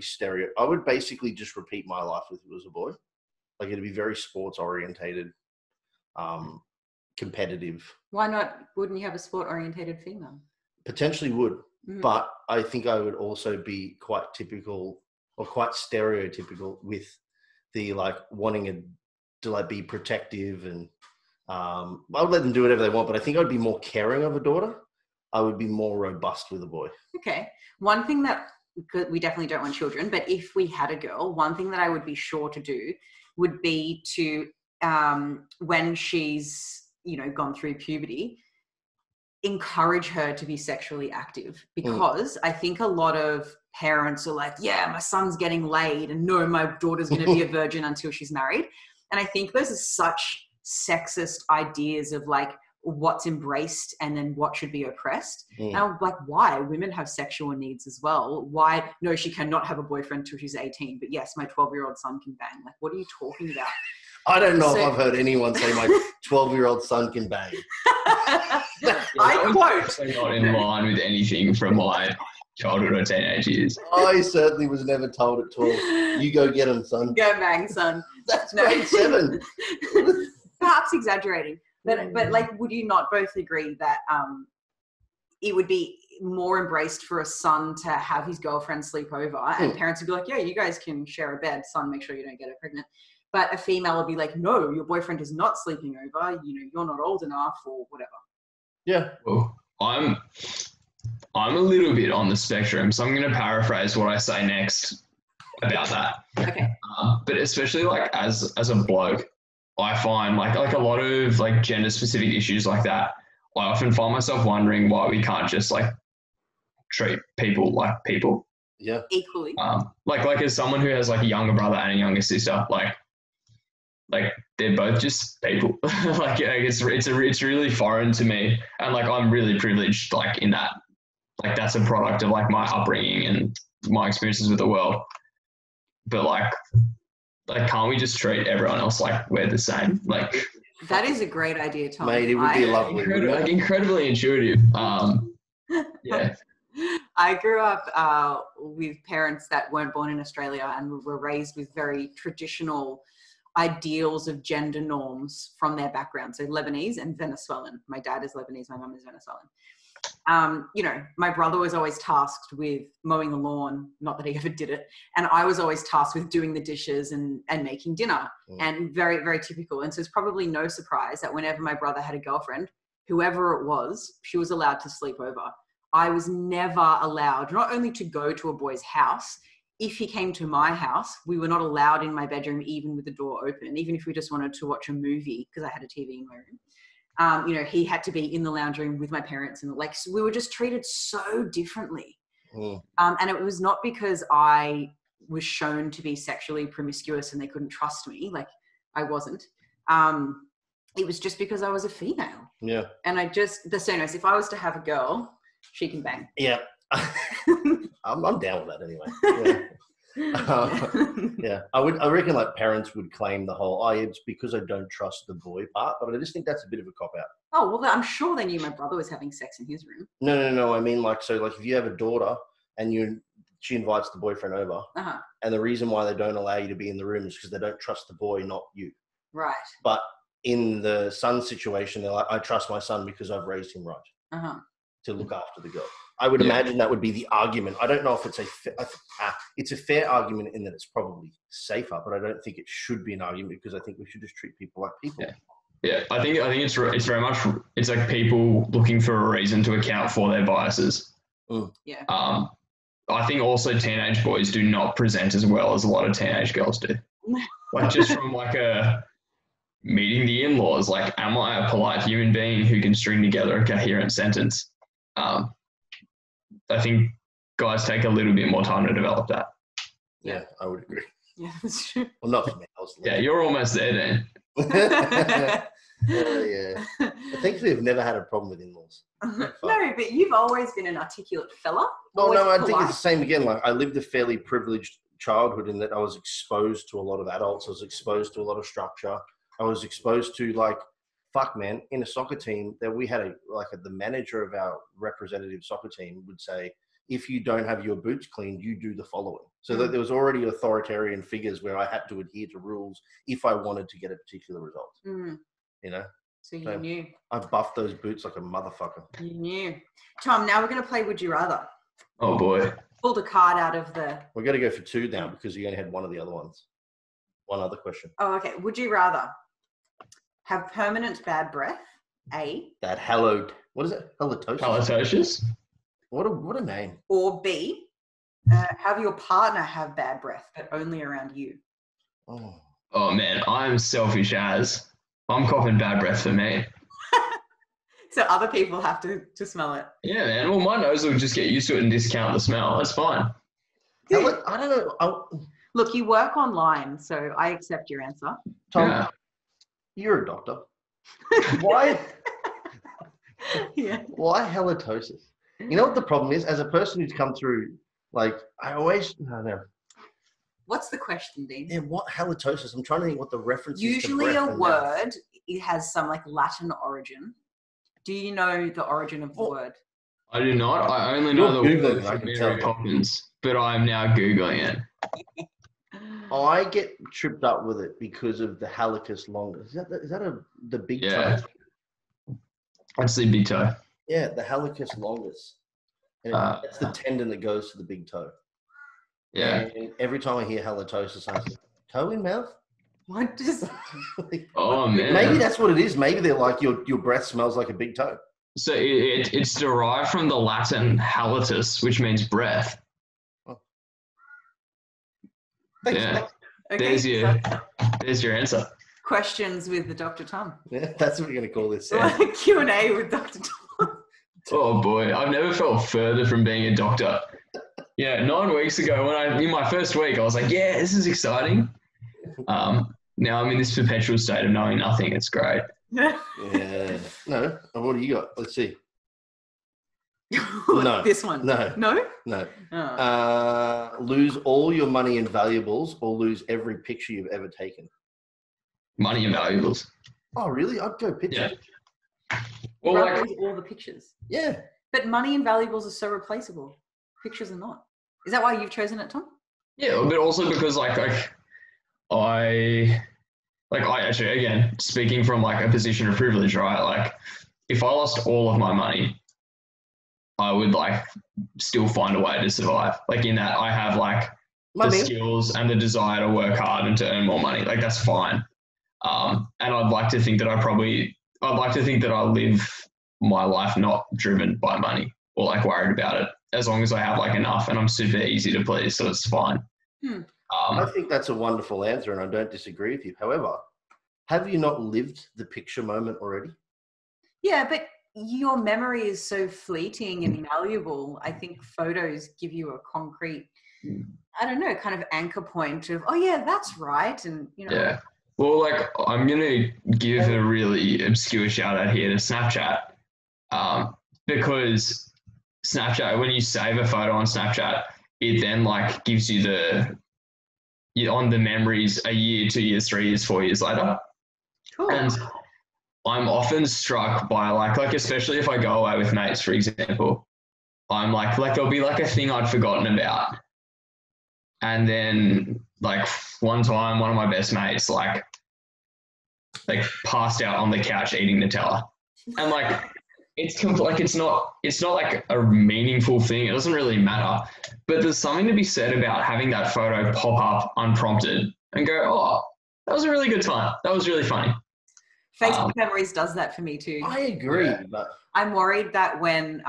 I would basically just repeat my life if it was a boy. Like it'd be very sports orientated, competitive. Why not? Wouldn't you have a sport orientated female? Potentially would, but I think I would also be quite typical or quite stereotypical with the like wanting to like be protective and I would let them do whatever they want, but I think I'd be more caring of a daughter. I would be more robust with a boy. Okay. One thing that we definitely don't want children, but if we had a girl, one thing that I would be sure to do would be to, when she's, gone through puberty, encourage her to be sexually active, because I think a lot of parents are like, yeah, my son's getting laid and no, my daughter's going to be a virgin until she's married. And I think those are such sexist ideas of like, what's embraced and then what should be oppressed. And I'm like, why? Women have sexual needs as well. Why? No, she cannot have a boyfriend till she's 18, but yes, my 12-year-old son can bang. Like, what are you talking about? I don't know if I've heard anyone say my 12-year-old son can bang. I quote. Not in line with anything from my childhood or teenage years. I certainly was never told at 12, you go get him, son. Go bang, son. That's grade 7. Perhaps exaggerating. But like, would you not both agree that it would be more embraced for a son to have his girlfriend sleep over and parents would be like, yeah, you guys can share a bed, son, make sure you don't get her pregnant. But a female would be like, no, your boyfriend is not sleeping over, you're not old enough or whatever. Yeah. Well, I'm a little bit on the spectrum, so I'm going to paraphrase what I say next about that. Okay. But especially like as a bloke, I find like a lot of like gender specific issues like that, I often find myself wondering why we can't just like treat people like people. Yeah. Equally. Like as someone who has like a younger brother and a younger sister, like they're both just people. Like it's really foreign to me, and like I'm really privileged like in that, like that's a product of like my upbringing and my experiences with the world. But like can't we just treat everyone else like we're the same? Like that is a great idea, Tom. Mate, it would be lovely. Incredibly intuitive. Yeah. I grew up with parents that weren't born in Australia and were raised with very traditional ideals of gender norms from their background. So Lebanese and Venezuelan. My dad is Lebanese, my mum is Venezuelan. my brother was always tasked with mowing the lawn, not that he ever did it. And I was always tasked with doing the dishes and making dinner, and very, very typical. And so it's probably no surprise that whenever my brother had a girlfriend, whoever it was, she was allowed to sleep over. I was never allowed, not only to go to a boy's house, if he came to my house, we were not allowed in my bedroom, even with the door open, even if we just wanted to watch a movie, because I had a TV in my room. He had to be in the lounge room with my parents, and so we were just treated so differently. And it was not because I was shown to be sexually promiscuous and they couldn't trust me. Like, I wasn't. It was just because I was a female. Yeah. And the same as if I was to have a girl, she can bang. Yeah. I'm down with that anyway. Yeah. I reckon like parents would claim the whole, it's because I don't trust the boy part, but I just think that's a bit of a cop out. Oh, well, I'm sure they knew my brother was having sex in his room. No. I mean, like, so like if you have a daughter and she invites the boyfriend over, and the reason why they don't allow you to be in the room is because they don't trust the boy, not you. Right. But in the son situation, they're like, I trust my son because I've raised him right to look after the girl. I would imagine that would be the argument. I don't know if it's a fair argument in that it's probably safer, but I don't think it should be an argument because I think we should just treat people like people. Yeah. I think it's very much, it's like people looking for a reason to account for their biases. Yeah. I think also teenage boys do not present as well as a lot of teenage girls do. Like just from like meeting the in-laws, like, am I a polite human being who can string together a coherent sentence? I think guys take a little bit more time to develop that. Yeah, I would agree. Yeah, that's true. Well, not for me. Yeah, you're almost there then. Yeah. Thankfully, I've never had a problem with in-laws. No, but you've always been an articulate fella. No, I think it's the same again. Like, I lived a fairly privileged childhood in that I was exposed to a lot of adults. I was exposed to a lot of structure. I was exposed to in a soccer team that we had the manager of our representative soccer team would say, if you don't have your boots cleaned, you do the following. So that there was already authoritarian figures where I had to adhere to rules if I wanted to get a particular result. So you knew. I buffed those boots like a motherfucker. You knew. Tom, now we're going to play Would You Rather. Oh boy. Pulled a card out of the... We're going to go for two now because you only had one of the other ones. One other question. Oh, okay. Would you rather have permanent bad breath, A? What is it? Halitosis? Halitosis? What a name. Or B, have your partner have bad breath, but only around you. Oh man, I'm selfish as. I'm copping bad breath for me. So other people have to smell it. Yeah, man. Well, my nose will just get used to it and discount the smell. That's fine. I don't know. Look, you work online, so I accept your answer. Tom, you're a doctor. Why? Why halitosis? You know what the problem is? As a person who's come through, I don't know. What's the question, Dean? Yeah, what halitosis? I'm trying to think what the reference is. Usually a word, it has some Latin origin. Do you know the origin of the word? I do not. I only know the word from Mary Poppins, but I'm now Googling it. I get tripped up with it because of the hallicus longus. Is that the big toe? I'd say big toe. Yeah, the hallicus longus. And it's the tendon that goes to the big toe. Yeah. And every time I hear halitosis, I say, toe in mouth? What does... Oh, man. Maybe that's what it is. Maybe they're like, your breath smells like a big toe. So it's derived from the Latin halitus, which means breath. Oh. Thanks, yeah. Okay, There's your answer. Questions with the Dr. Tom. Yeah, that's what we're going to call this. Q&A with Dr. Tom. Oh boy, I've never felt further from being a doctor. Yeah, 9 weeks ago in my first week, I was like, yeah, this is exciting. Now I'm in this perpetual state of knowing nothing. It's great. Yeah. No. What do you got? Let's see. No. This one. No. No? No. Oh. Lose all your money and valuables or lose every picture you've ever taken. Money and valuables. Oh, really? I'd go pictures. Yeah. Well, lose all the pictures. Yeah. But money and valuables are so replaceable. Pictures are not. Is that why you've chosen it, Tom? Yeah, but also because I actually, again, speaking from a position of privilege, right? If I lost all of my money, I would like still find a way to survive. Like in that I have like the skills and the desire to work hard and to earn more money. Like that's fine. And I'd like to think that I live my life not driven by money or like worried about it, as long as I have like enough and I'm super easy to please. So it's fine. I think that's a wonderful answer and I don't disagree with you. However, have you not lived the picture moment already? Yeah, but your memory is so fleeting and malleable. I think photos give you a concrete, I don't know, kind of anchor point of, oh yeah, that's right. And, you know. Yeah. Well, like I'm going to give a really obscure shout out here to Snapchat, because Snapchat, when you save a photo on Snapchat, it then like gives you on the memories a year, 2 years, 3 years, 4 years later. Cool. And I'm often struck by like especially if I go away with mates, for example, I'm like there'll be like a thing I'd forgotten about. And then like one time, one of my best mates like passed out on the couch eating Nutella. And like it's not like a meaningful thing. It doesn't really matter. But there's something to be said about having that photo pop up unprompted and go, oh, that was a really good time. That was really funny. Facebook Memories does that for me too. I agree. But I'm worried that when,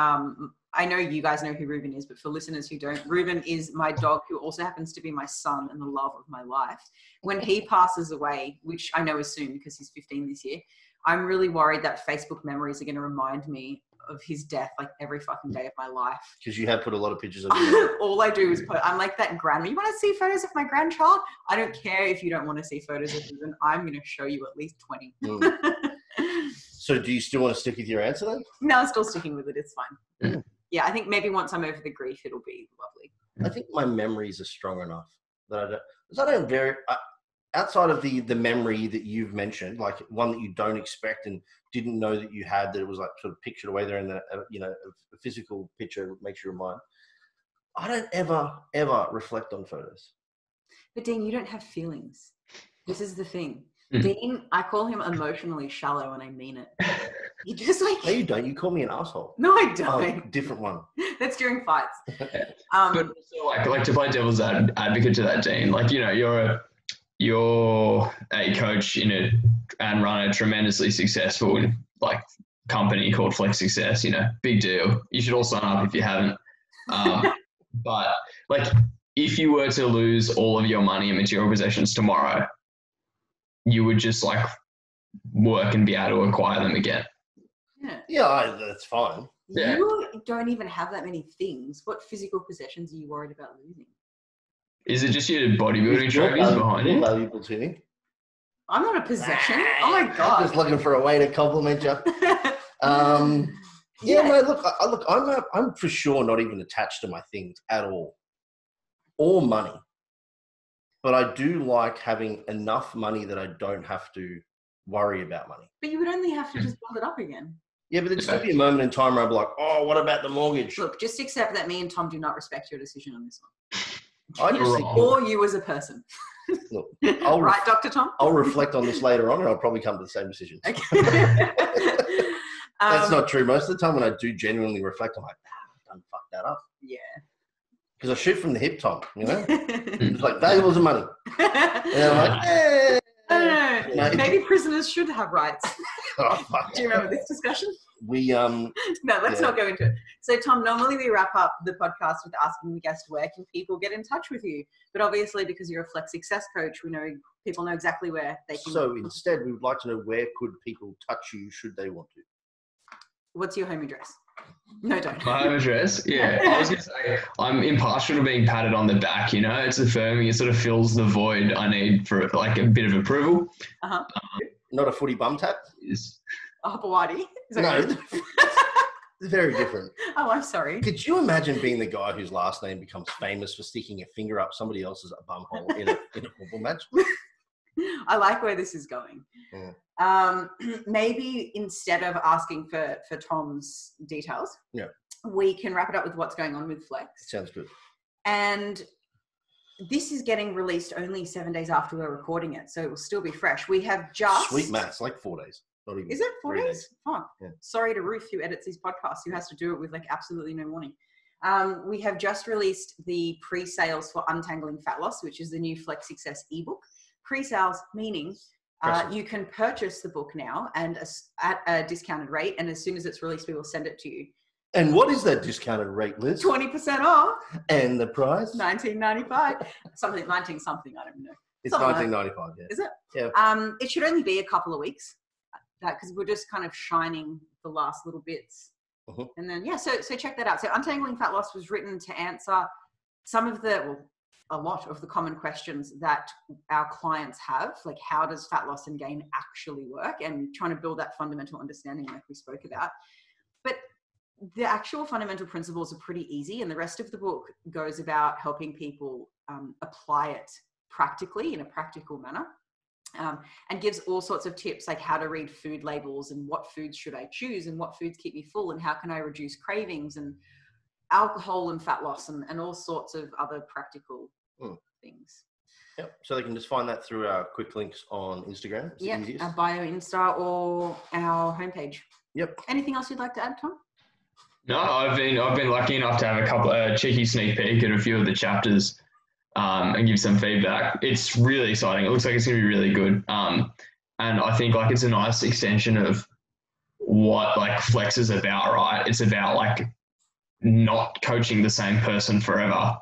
I know you guys know who Ruben is, but for listeners who don't, Ruben is my dog who also happens to be my son and the love of my life. When he passes away, which I know is soon because he's 15 this year, I'm really worried that Facebook Memories are going to remind me of his death like every fucking day of my life. Because you have put a lot of pictures of him. All I do is I'm like that grandma. You want to see photos of my grandchild? I don't care if you don't want to see photos of him. I'm going to show you at least 20. So do you still want to stick with your answer then? No, I'm still sticking with it. It's fine. Yeah, I think maybe once I'm over the grief, it'll be lovely. I think my memories are strong enough that I don't outside of the memory that you've mentioned, like one that you don't expect and didn't know that you had, that it was like sort of pictured away there in the, a physical picture makes you remind. I don't ever reflect on photos. But Dean, you don't have feelings. This is the thing. Dean, I call him emotionally shallow and I mean it. You just like... No, you don't. You call me an asshole. No, I don't. Oh, different one. That's during fights. But also like to play devil's advocate to that, Dean, like, you know, you're a coach and run a tremendously successful like company called Flex Success, big deal. You should all sign up if you haven't. But like if you were to lose all of your money and material possessions tomorrow, you would just like work and be able to acquire them again. Yeah, that's fine. Yeah. You don't even have that many things. What physical possessions are you worried about losing? Is it just your bodybuilding trophies behind you? Valuable to me. I'm not a possession. Oh my God. I'm just looking for a way to compliment you. No, I'm for sure not even attached to my things at all, or money. But I do like having enough money that I don't have to worry about money. But you would only have to just build it up again. Yeah, but there'd still be a moment in time where I'd be like, oh, what about the mortgage? Look, just accept that me and Tom do not respect your decision on this one. Or you as a person. Look, right, Dr. Tom? I'll reflect on this later on and I'll probably come to the same decision. Okay. That's not true. Most of the time when I do genuinely reflect, I'm like, I done fucked that up. Yeah. Because I shoot from the hip, Tom, It's like valuables and money. And I'm like, I don't know. Maybe prisoners should have rights. Oh, fuck. Do you remember this discussion? No, let's not go into it. So, Tom, normally we wrap up the podcast with asking the guest, where can people get in touch with you? But obviously, because you're a Flex Success coach, we know people know exactly where they can. So instead, we would like to know, where could people touch you should they want to? What's your home address? No, don't. My home address? Yeah. I was going to say, I'm impartial to being patted on the back, It's affirming. It sort of fills the void I need for like a bit of approval. Uh-huh. Not a footy bum tap? Hawaii? No. It's very different. Oh, I'm sorry. Could you imagine being the guy whose last name becomes famous for sticking a finger up somebody else's bum hole in a football match? I like where this is going. Yeah. Maybe instead of asking for Tom's details, we can wrap it up with what's going on with Flex. Sounds good. And this is getting released only 7 days after we're recording it, so it will still be fresh. We have just... Sweet maths, like 4 days. Not even. Is it 4 3 days? Fuck. Yeah. Sorry to Ruth, who edits these podcasts, who has to do it with like absolutely no warning. We have just released the pre-sales for Untangling Fat Loss, which is the new Flex Success ebook. Pre-sales meaning you can purchase the book now and at a discounted rate, and as soon as it's released, we will send it to you. And what is that discounted rate, Liz? 20% off. And the price? $19.95. Something, 19 something, I don't know. It's $19.95, yeah. Is it? Yeah. It should only be a couple of weeks, because we're just kind of shining the last little bits. And then, so check that out. So Untangling Fat Loss was written to answer a lot of the common questions that our clients have, like how does fat loss and gain actually work, and trying to build that fundamental understanding like we spoke about. But the actual fundamental principles are pretty easy, and the rest of the book goes about helping people apply it practically in a practical manner. And gives all sorts of tips like how to read food labels and what foods should I choose and what foods keep me full and how can I reduce cravings and alcohol and fat loss and all sorts of other practical things. Yep. So they can just find that through our quick links on Instagram. Yeah, our bio Insta or our homepage. Yep. Anything else you'd like to add, Tom? No, I've been lucky enough to have a couple cheeky sneak peek at a few of the chapters. And give some feedback. It's really exciting. It looks like it's going to be really good. And I think like it's a nice extension of what like Flex is about, right? It's about like not coaching the same person forever,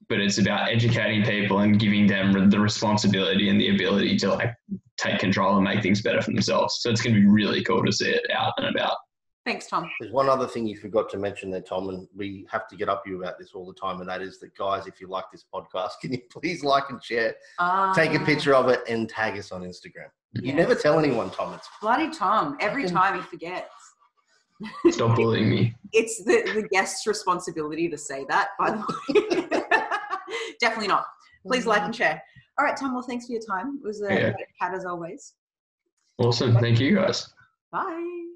but it's about educating people and giving them the responsibility and the ability to like take control and make things better for themselves. So it's going to be really cool to see it out and about. Thanks, Tom. There's one other thing you forgot to mention there, Tom, and we have to get up you about this all the time, and that is that, guys, if you like this podcast, can you please like and share, take a picture of it, and tag us on Instagram. Yes. You never tell anyone, Tom. It's bloody Tom. Every time he forgets. Stop bullying me. It's the guest's responsibility to say that, by the way. Definitely not. Please like and share. All right, Tom, well, thanks for your time. It was a great chat as always. Awesome. Thank you, guys. Bye.